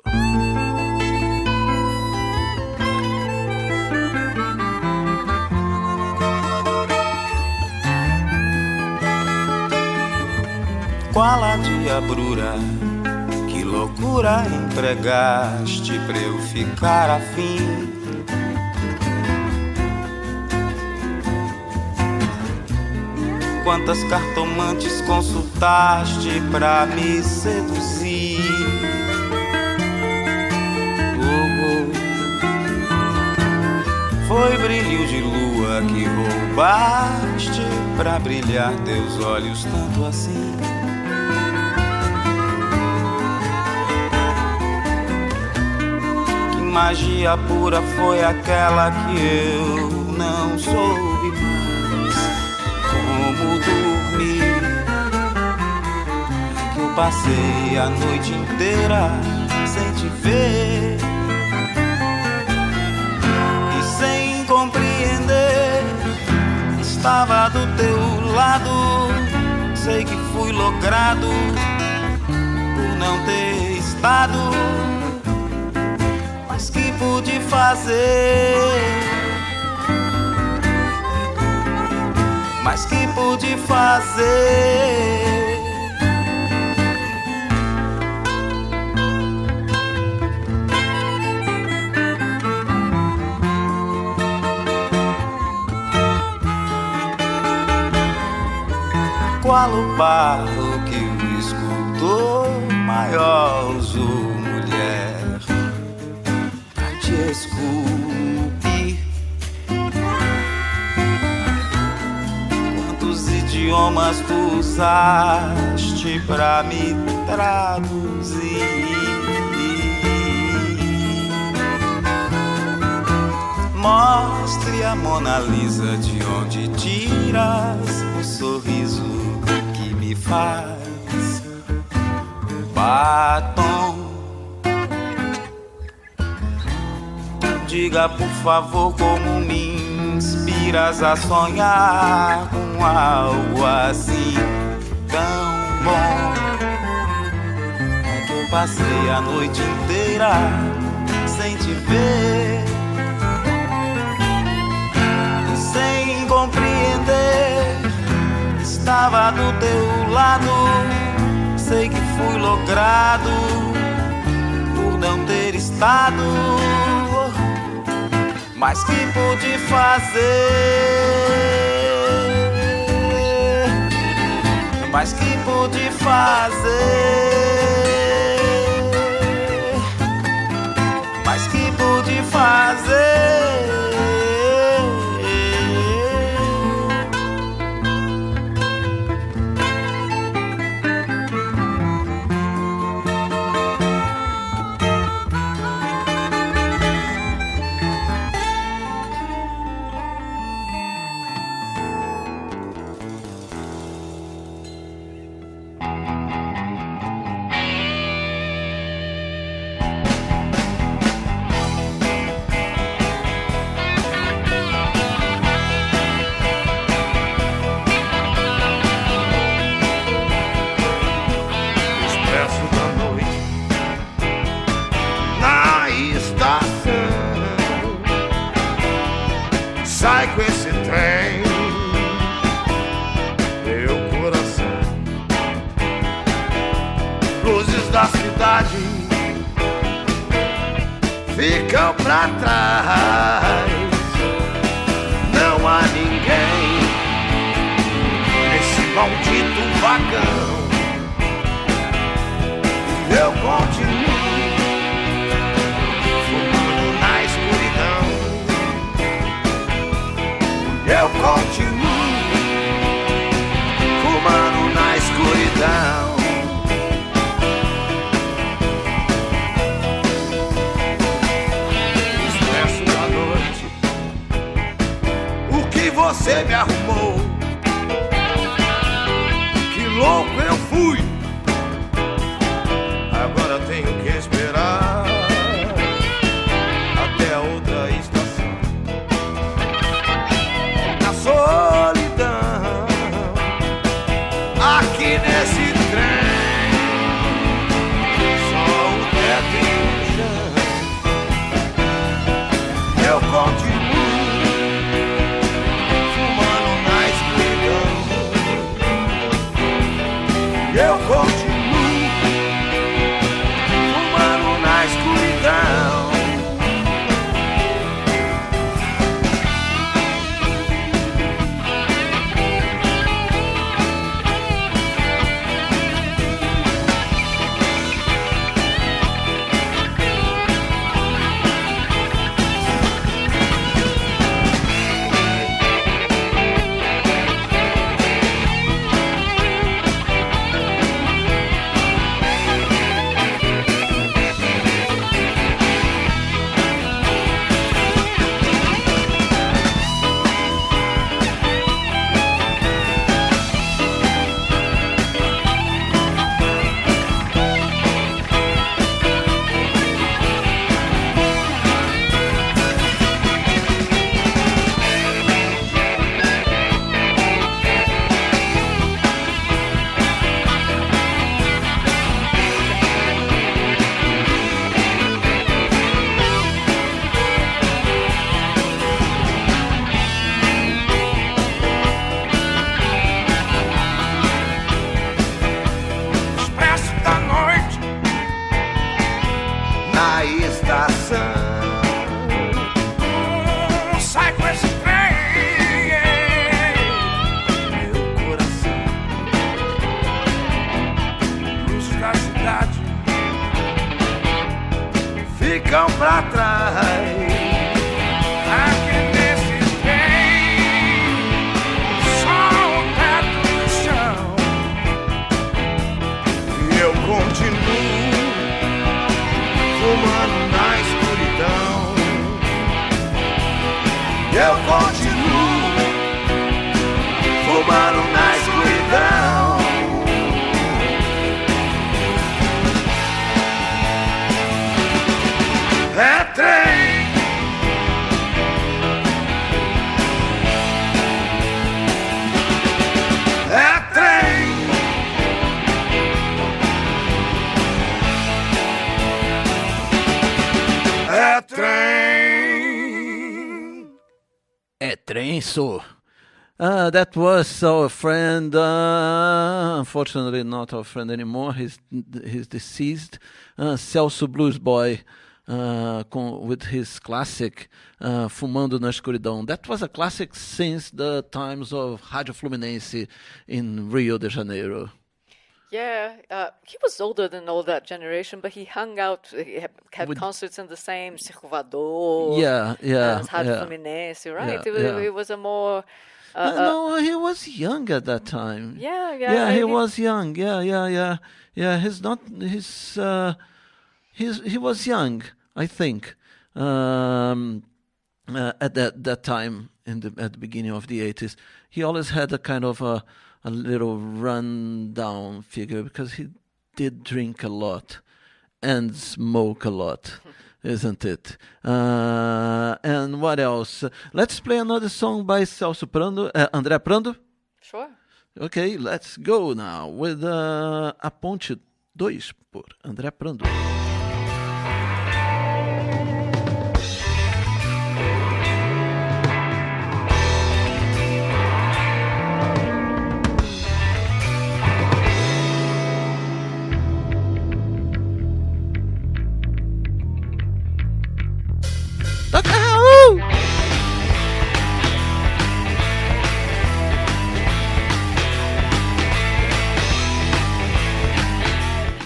qual a diabrura? Que loucura empregaste pra eu ficar afim? Quantas cartomantes consultaste pra me seduzir? Foi brilho de lua que roubaste pra brilhar teus olhos tanto assim. Que magia pura foi aquela que eu não soube mais como dormir. Que eu passei a noite inteira sem te ver e sem compreender. Estava do teu lado, sei que fui logrado por não ter estado. Mas que pude fazer? Mas que pude fazer? Qual o barro que o escultor maior usou, mulher, pra te esculpir? Quantos idiomas tu usaste pra me traduzir? Mostre a Mona Lisa de onde tiras o sorriso que me faz batom. Diga por favor como me inspiras a sonhar com algo assim tão bom. É que eu passei a noite inteira sem te ver, sem compreender. Estava do teu lado, sei que fui logrado por não ter estado. Mas que pude fazer? Mas que pude fazer? Mas que pude fazer? Sai com esse trem, meu coração. Luzes da cidade ficam pra trás. Não há ninguém nesse maldito vagão. Eu continuo fumando na escuridão. Eu continuo fumando na escuridão. Expresso da noite, o que você me arrumou? Que louco eu fui. Agora tenho que esperar até outra estação. Solidão aqui nesse trem, só o teto e o chão. Eu continuo fumando na ficam pra trás. Aqui nesse trem, só o teto no chão, e eu continuo fumando na escuridão. Eu continuo fumando na escuridão. É trem, é trem, é trem. É trem, so. That was our friend, unfortunately not our friend anymore, he's deceased, Celso Blues Boy, with his classic Fumando na Escuridão. That was a classic since the times of Rádio Fluminense in Rio de Janeiro. Yeah, he was older than all that generation, but he hung out, he had concerts in the same Circo Voador, as Rádio Fluminense, right? It was a more... no, he was young at that time. Yeah, he was young. Yeah. He was young, I think, at that time at the beginning of the 80s. He always had a kind of a little run-down figure because he did drink a lot and smoke a lot. Isn't it? And what else? Let's play another song by Celso Prando, André Prando. Sure. Okay, let's go now with A Ponte 2 por André Prando. Toca Raul!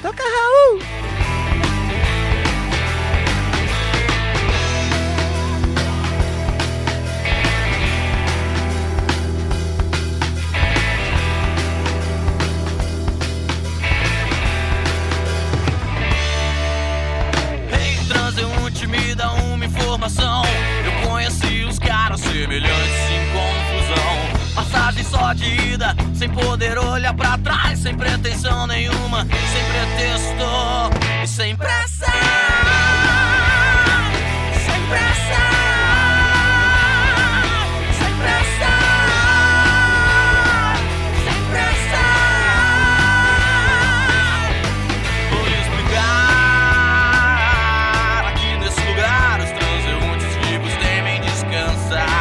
Toca Raul! Ei, transeunte, me dá uma informação. Eu conheci os caras semelhantes em confusão. Passagem só de ida, sem poder olhar pra trás, sem pretensão nenhuma, sem pretexto e sem pressa. Sem pressa. Sem pressa. Sem pressa. Vou explicar. Aqui nesse lugar os transeuntes vivos temem descansar.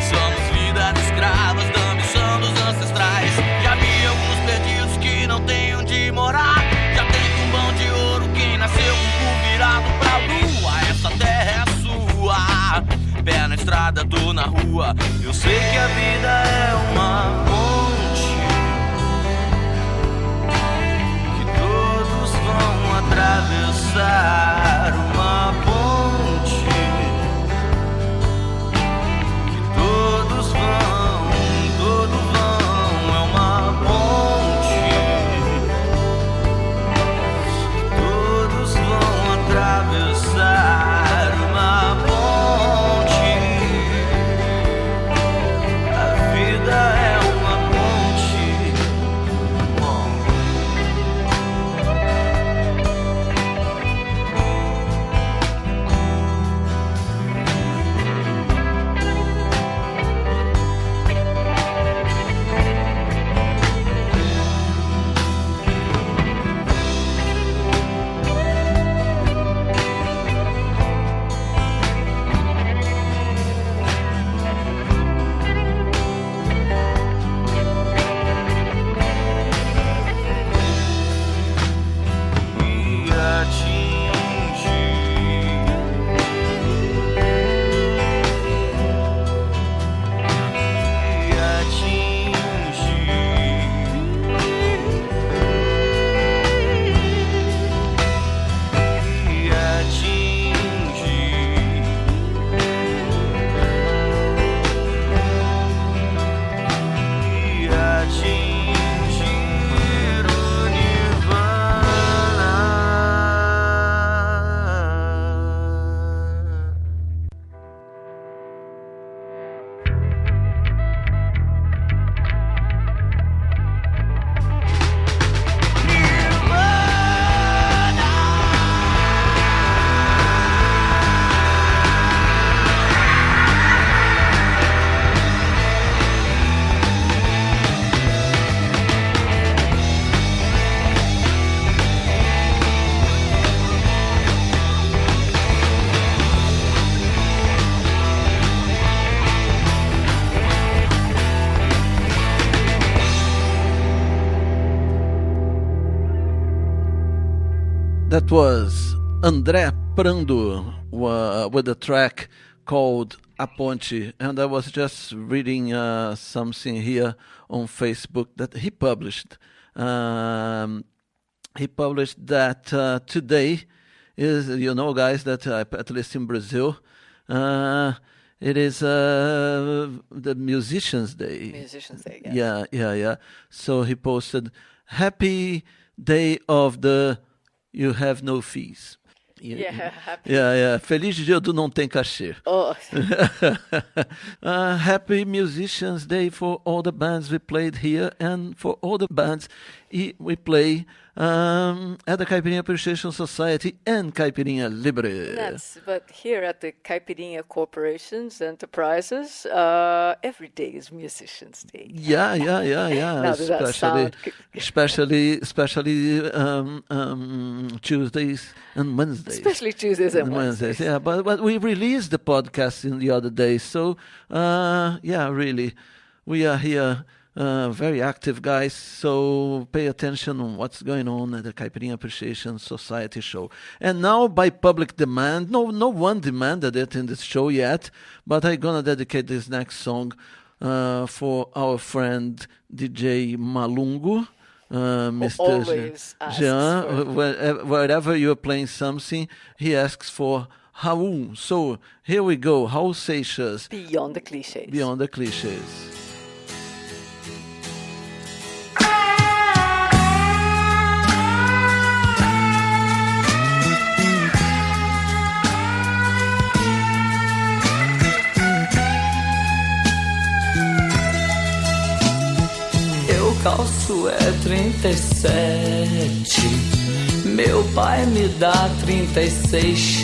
Somos vidas escravas da missão dos ancestrais. Já vi alguns perdidos que não têm onde morar. Já tem tumbão de ouro quem nasceu com o cu virado pra lua. Essa terra é sua. Pé na estrada, tô na rua. Eu sei que a vida é uma ponte que todos vão atravessar. Uma ponte que todos vão, é uma ponte que todos vão atravessar. Uma ponte, a vida é uma ponte. Bom. That was André Prando with a track called A Ponte, and I was just reading something here on Facebook that he published. He published that today is, guys, that at least in Brazil, it is the Musicians' Day. Musicians' Day, yes. Yeah. So he posted, "Happy Day of the You Have No Fees." Happy. Feliz dia do não tem cachê. Oh. Happy Musicians' Day for all the bands we played here and for all the bands we play at the Caipirinha Appreciation Society and Caipirinha Libre. But here at the Caipirinha Corporations Enterprises, every day is Musicians' Day. Yeah. Especially Tuesdays and Wednesdays. Especially Tuesdays and Wednesdays. Yeah, but we released the podcast in the other day, so really, we are here. Very active guys, so pay attention on what's going on at the Caipirinha Appreciation Society show. And now, by public demand, no one demanded it in this show yet, but I'm gonna dedicate this next song for our friend DJ Malungo, Mr. Jean. Wherever you're playing something, he asks for Raul. So here we go, Raul Seixas. Beyond the Clichés. Beyond the Clichés. Calço é 37, meu pai me dá 36.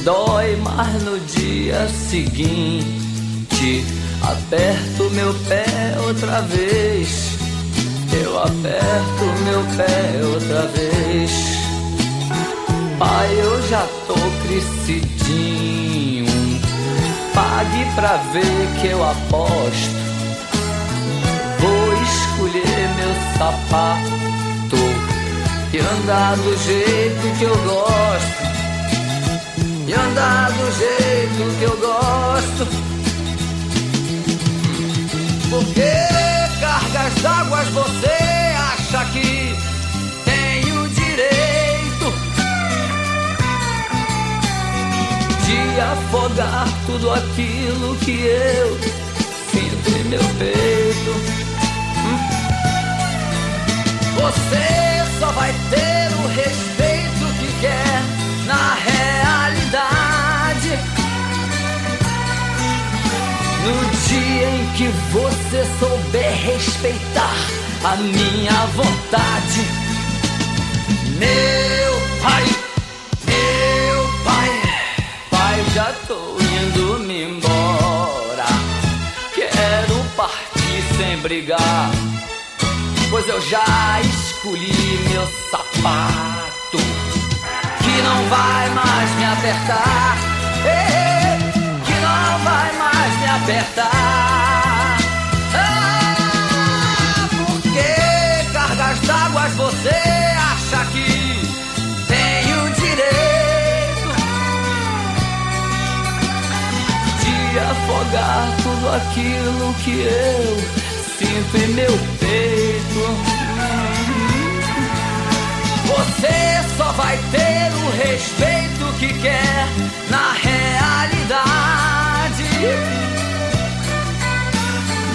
Dói, mas no dia seguinte aperto meu pé outra vez. Eu aperto meu pé outra vez. Pai, eu já tô crescidinho, pague pra ver que eu aposto. Vou escolher meu sapato e andar do jeito que eu gosto. E andar do jeito que eu gosto. Porque cargas d'águas você acha que tem o direito de afogar tudo aquilo que eu sinto em meu peito. Você só vai ter o respeito que quer na realidade. No dia em que você souber respeitar a minha vontade. Meu pai, já tô indo me embora. Quero partir sem brigar, pois eu já escolhi meu sapato, que não vai mais me apertar, que não vai mais me apertar. Porque cargas d'águas você acha que tem o direito de afogar tudo aquilo que eu sinto em meu peito. Você só vai ter o respeito que quer na realidade.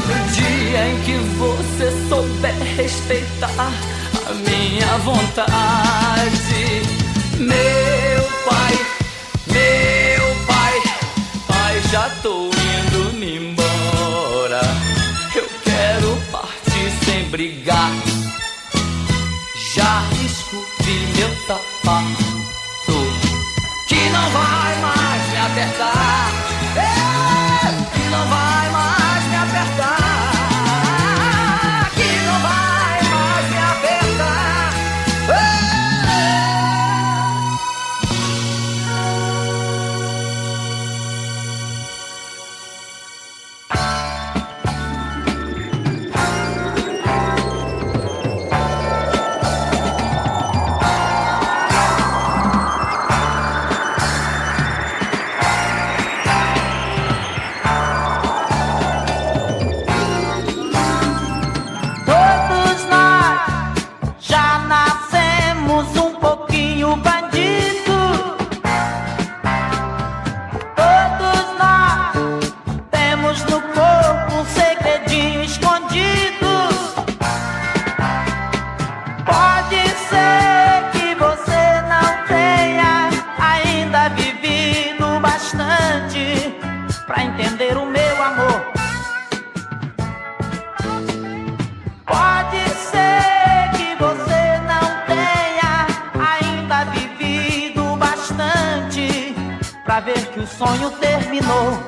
No dia em que você souber respeitar a minha vontade. Meu pai, já tô indo me embora. Eu quero partir sem brigar. Já escolhi meu sapato, que não vai mais me apertar, que não vai mais me apertar, que não vai mais me apertar. pra ver que o sonho terminou.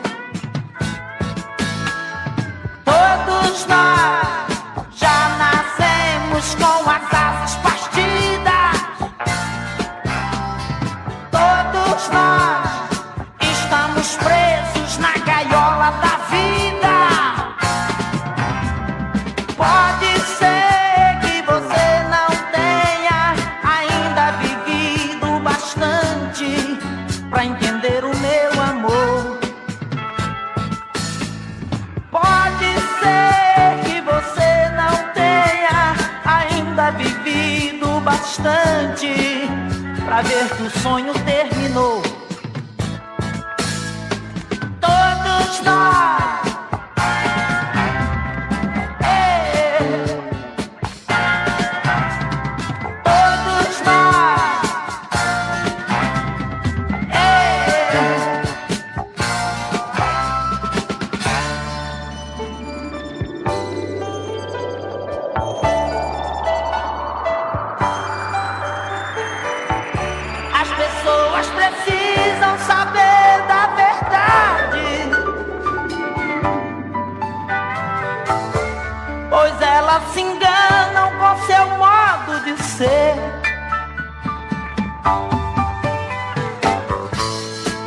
Todos nós já nascemos com as asas partidas. Todos nós estamos presos na gaiola da vida. Pode ser que você não tenha ainda vivido bastante pra entender o meu amor. Pode ser que você não tenha ainda vivido bastante pra ver que o sonho terminou. Todos nós se enganam com seu modo de ser.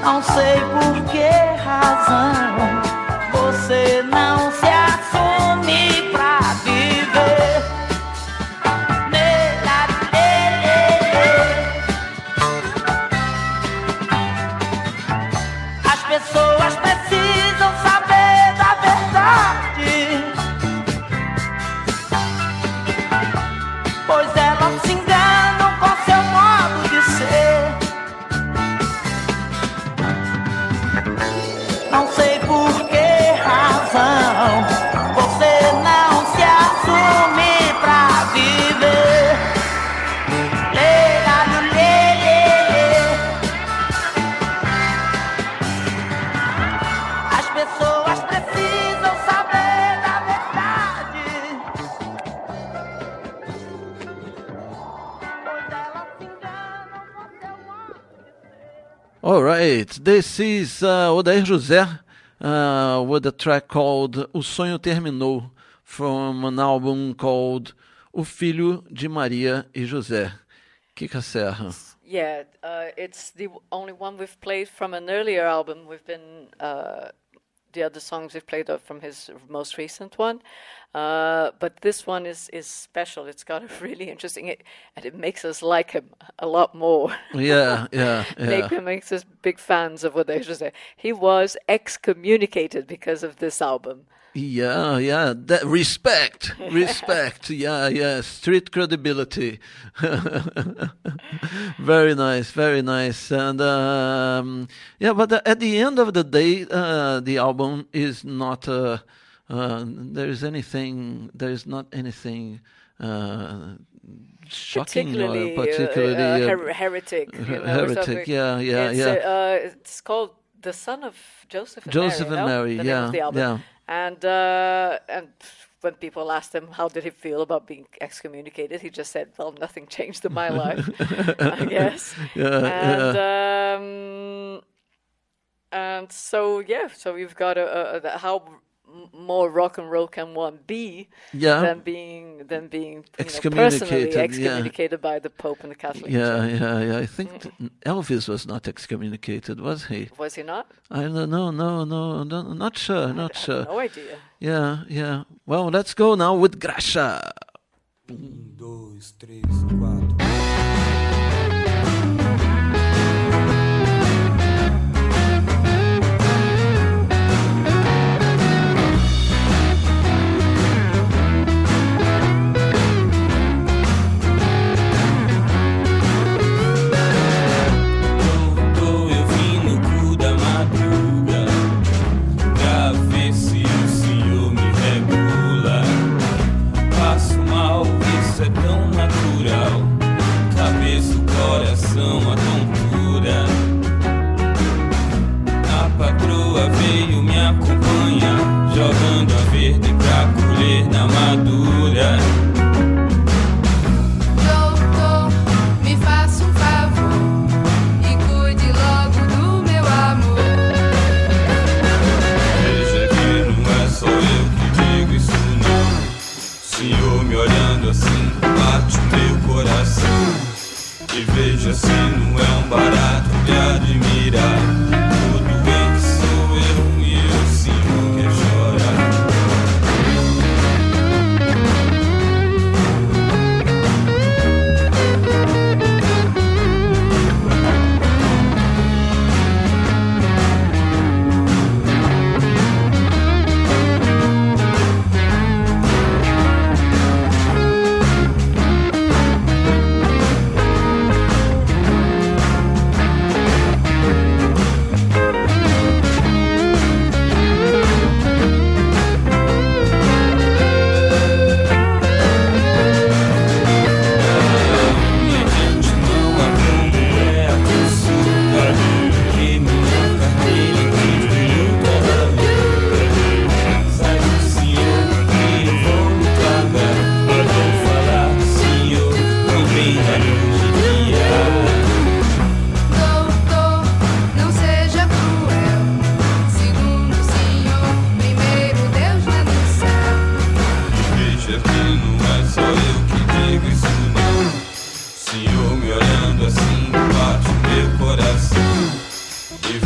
Não sei por que razão você não se assume pra viver. As pessoas precisam saber da verdade. Pois elas se enganam com seu modo de ser. Não sei por que razão você não se assume pra viver. As pessoas precisam saber da verdade. All right, this is Odair José with a track called O Sonho Terminou, from an album called O Filho de Maria e José. Kika Serra. Yeah, it's the only one we've played from an earlier album. We've been the other songs we've played are from his most recent one, but this one is special. It's got a really interesting, and it makes us like him a lot more. Yeah. Makes us big fans of Odair José. He was excommunicated because of this album. Yeah. That respect. Yeah. Street credibility. Very nice. And but at the end of the day, the album is not. There is not anything shocking or particularly heretic. Heretic. Yeah. It's called The Son of Joseph and Mary. The name of the album. Yeah. And when people asked him how did he feel about being excommunicated, he just said, "Well, nothing changed in my life, I guess." And so we've got how more rock and roll can one be than being personally excommunicated by the Pope and the Catholic Church. I think Elvis was not excommunicated, was he? Was he not? I don't know. No, not sure. I have no idea. Yeah. Well, let's go now with Graxa. 1, 2, 3, 4. Isso é tão natural. veja se não é um barato de admirar. O doente sou eu e eu sim quer chorar.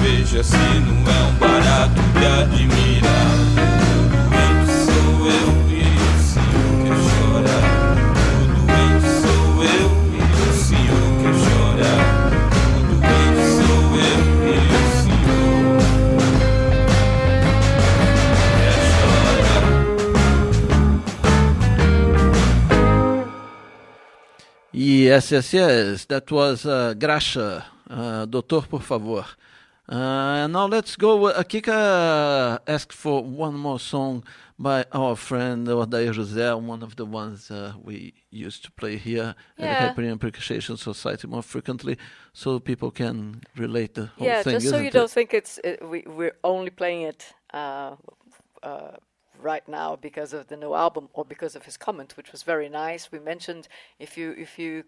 Veja se não é um barato de admirar. O doente sou eu e o senhor quer chorar. O doente sou eu e o senhor quer chorar. O doente sou eu e o senhor quer chorar. Yes. That was Graxa. Doutor, por favor. Now let's go. Kika asked for one more song by our friend Odair José, one of the ones we used to play here at the Hyperion Appreciation Society more frequently, so people can relate the whole thing. Just so you don't think we're only playing it right now because of the new album or because of his comment, which was very nice. We mentioned if you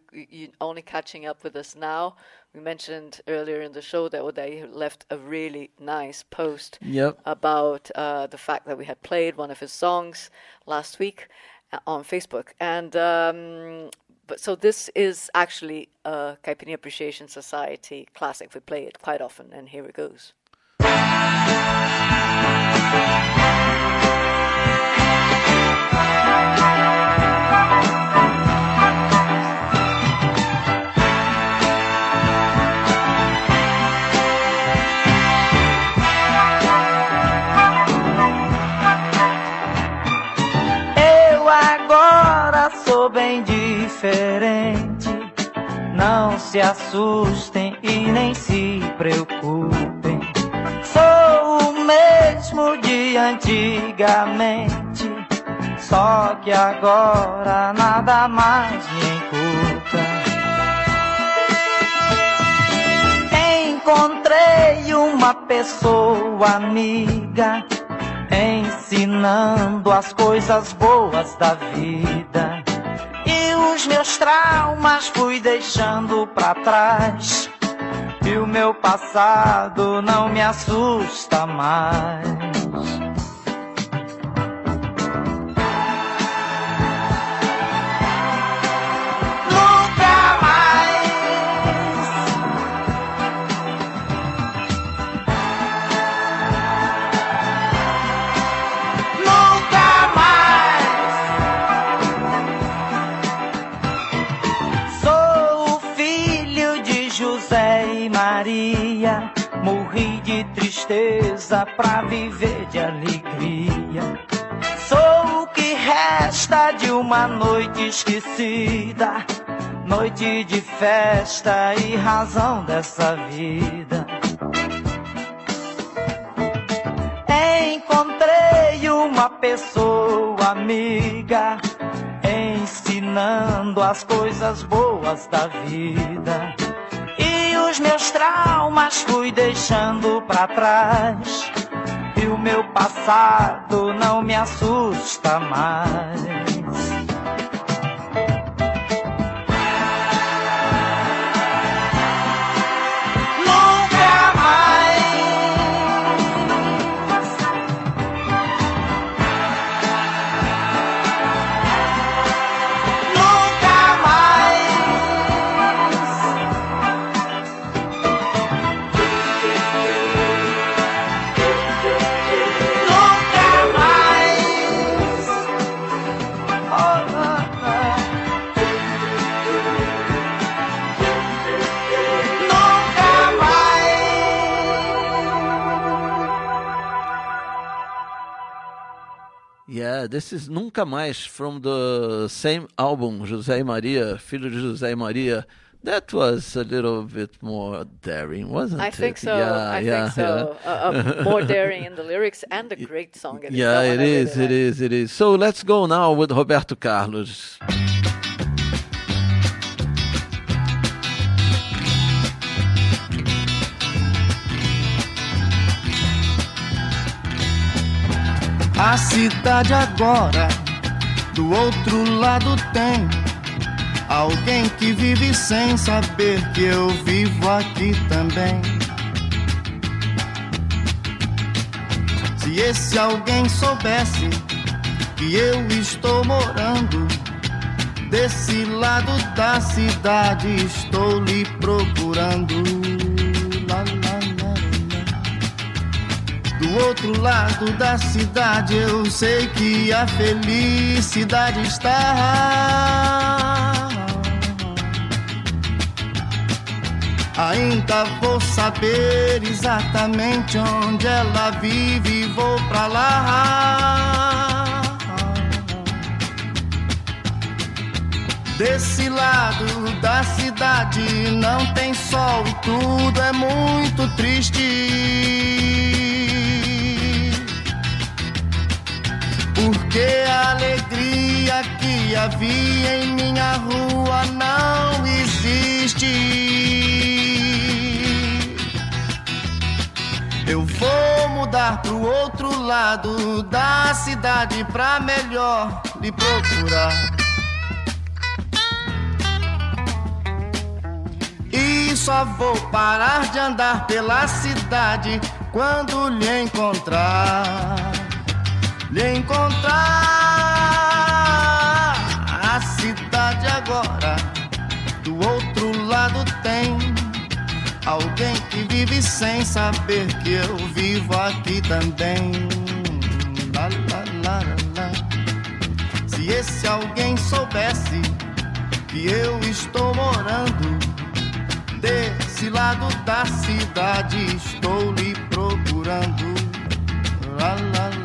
only catching up with us now, we mentioned earlier in the show that Odair left a really nice post about the fact that we had played one of his songs last week on Facebook, and but so this is actually a Caipirinha Appreciation Society classic. We play it quite often, and here it goes. Sou bem diferente, não se assustem e nem se preocupem. Sou o mesmo de antigamente, só que agora nada mais me encurta. Encontrei uma pessoa amiga, ensinando as coisas boas da vida. E os meus traumas fui deixando pra trás, e o meu passado não me assusta mais. Morri de tristeza pra viver de alegria. Sou o que resta de uma noite esquecida, noite de festa e razão dessa vida. Encontrei uma pessoa amiga, ensinando as coisas boas da vida. E os meus traumas fui deixando pra trás, e o meu passado não me assusta mais. Yeah, this is Nunca Mais from the same album, José e Maria, Filho de José e Maria. That was a little bit more daring, wasn't it? I think so. Yeah, I think so. More daring in the lyrics and a great song. Yeah, it is. It is. So let's go now with Roberto Carlos. A cidade agora, do outro lado tem alguém que vive sem saber que eu vivo aqui também. Se esse alguém soubesse que eu estou morando desse lado da cidade, estou lhe procurando. Lá, lá, lá, lá. Do outro lado da cidade eu sei que a felicidade está. Ainda vou saber exatamente onde ela vive e vou pra lá. Desse lado da cidade não tem sol e tudo é muito triste. Porque a alegria que havia em minha rua não existe. Eu vou mudar pro outro lado da cidade pra melhor lhe procurar. E só vou parar de andar pela cidade quando lhe encontrar. Lhe encontrar. A cidade agora do outro lado tem alguém que vive sem saber que eu vivo aqui também. Lá, lá, lá, lá. Se esse alguém soubesse que eu estou morando desse lado da cidade, estou lhe procurando. Lá, lá, lá.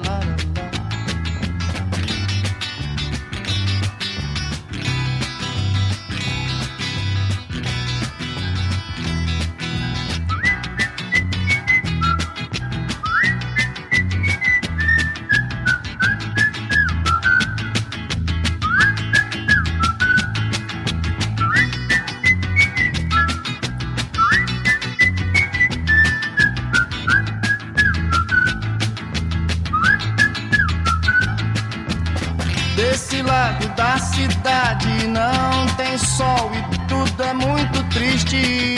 Desse lado da cidade não tem sol e tudo é muito triste.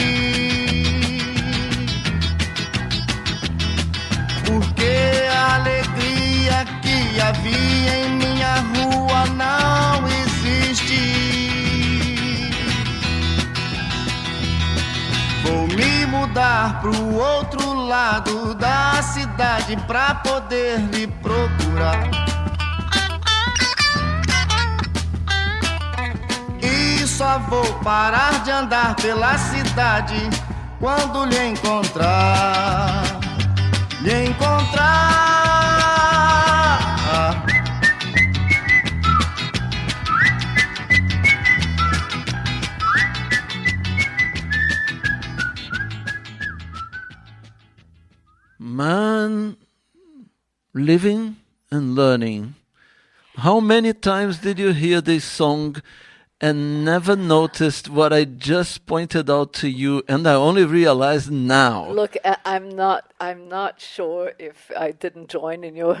Porque a alegria que havia em minha rua não existe. Vou me mudar pro outro lado da cidade pra poder lhe procurar. Só vou parar de andar pela cidade quando lhe encontrar. Lhe encontrar. Man, living and learning. How many times did you hear this song and never noticed what I just pointed out to you, and I only realized now? Look, I'm not sure if I didn't join in your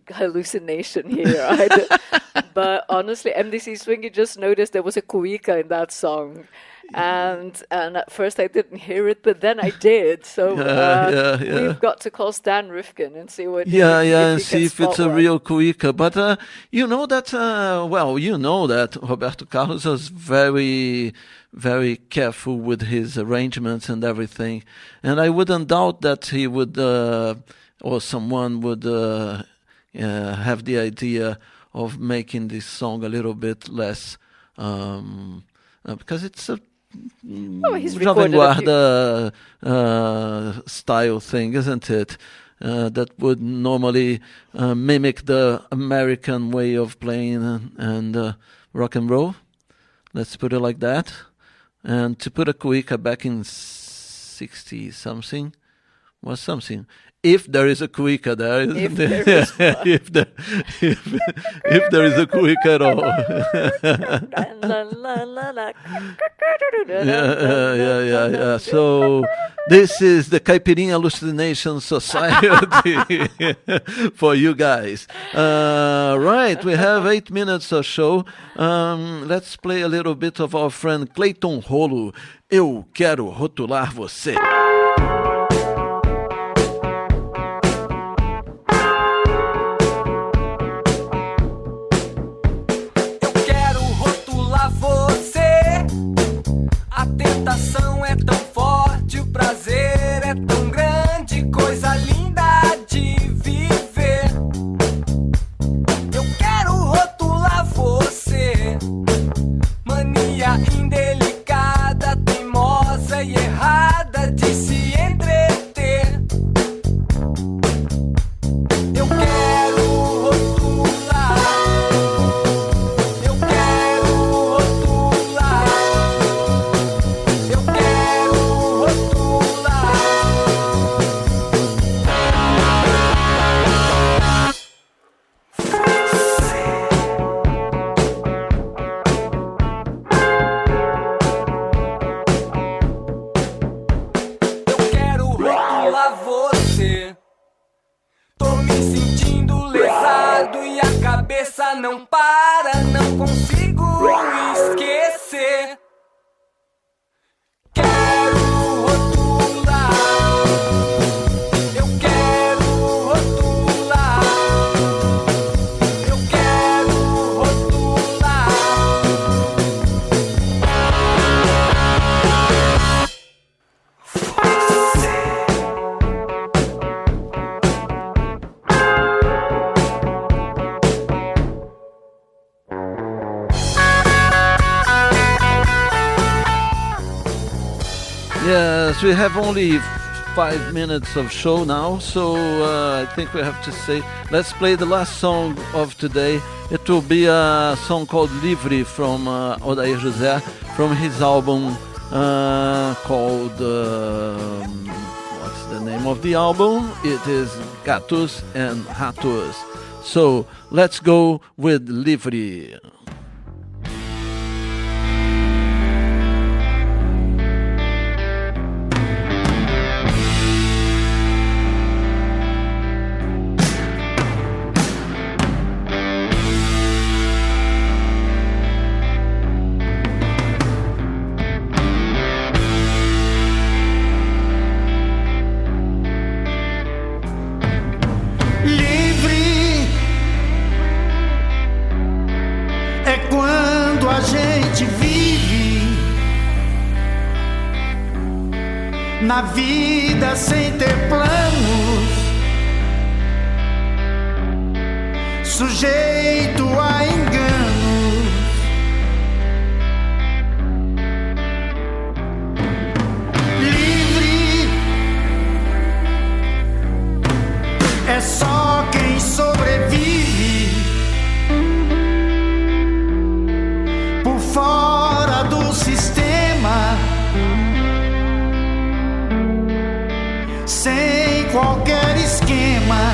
hallucination here. But honestly, MDC Swing, you just noticed there was a cuica in that song. And at first I didn't hear it, but then I did. So we've got to call Stan Rifkin and see what. And see if it's a real cuica. But you know that Roberto Carlos was very, very careful with his arrangements and everything, and I wouldn't doubt that he would or someone would have the idea of making this song a little bit less because it's a Jovem Guarda style thing, isn't it? that would normally mimic the American way of playing and rock and roll. Let's put it like that. And to put a cuica back in 60-something was something. If there is a cuica there, isn't there? If there is a cuica at all. Yeah. So this is the Caipirinha Hallucination Society for you guys. Right, we have 8 minutes or so. Let's play a little bit of our friend Clayton Rolo. Eu quero rotular você. A tentação é tão forte, o prazer é tão grande, coisa linda de viver. Eu quero rotular você, mania indelicada, teimosa e errada de se entreter. Eu quero rotular, eu quero rotular. Cabeça não para, não consigo esquecer. Quero rotular, eu quero rotular, eu quero rotular. Yes, we have only 5 minutes of show now, so I think we have to say, let's play the last song of today. It will be a song called Livre from Odair José, from his album called, what's the name of the album? It is Gatos and Ratos. So let's go with Livre. Na vida sem ter planos, sujeito a enganos, livre é só quem sobrevive por fora do sistema, sem qualquer esquema.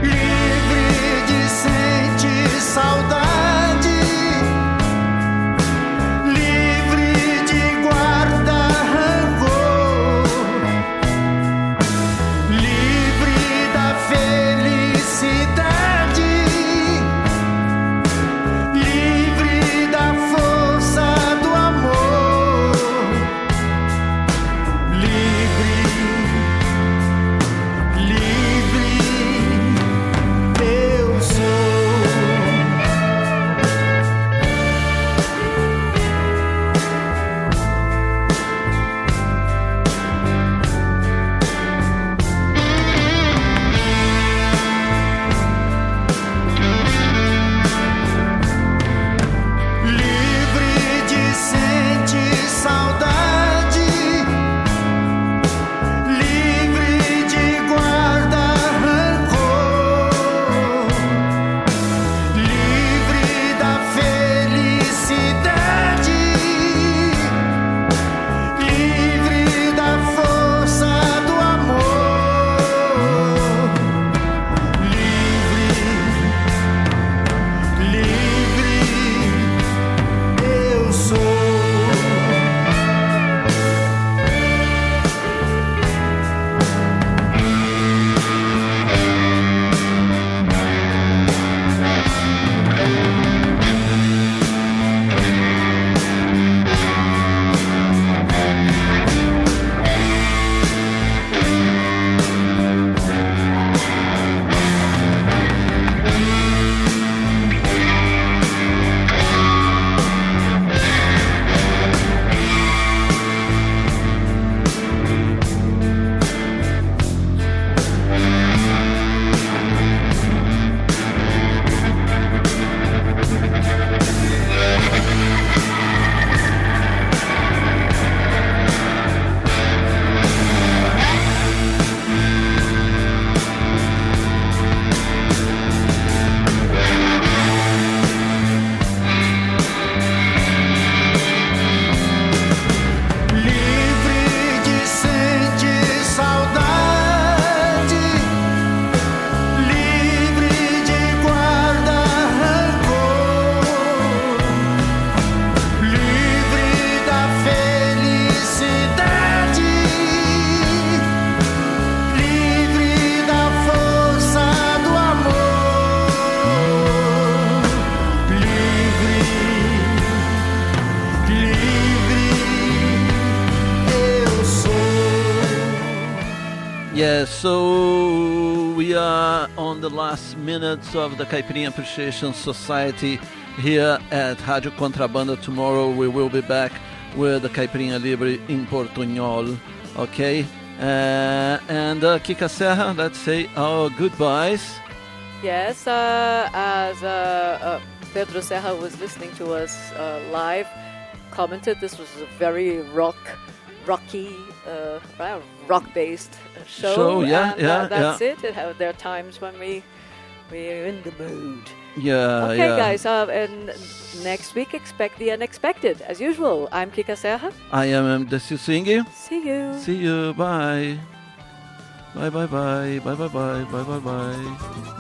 Livre de sentir saudade, livre de guardar rancor, Yeah, so we are on the last minutes of the Caipirinha Appreciation Society here at Rádio Contrabanda. Tomorrow we will be back with the Caipirinha Libre in Portunhol, okay? And Kika Serra, let's say our goodbyes. Yes, as Pedro Serra was listening to us live, commented this was a very rocky, rock-based show. That's it. There are times when we're in the mood. Yeah. Okay, guys. And next week, expect the unexpected, as usual. I'm Kika Serra. I am Decio Singh. See you. See you. Bye. Bye. Bye. Bye. Bye. Bye. Bye. Bye. Bye. Bye.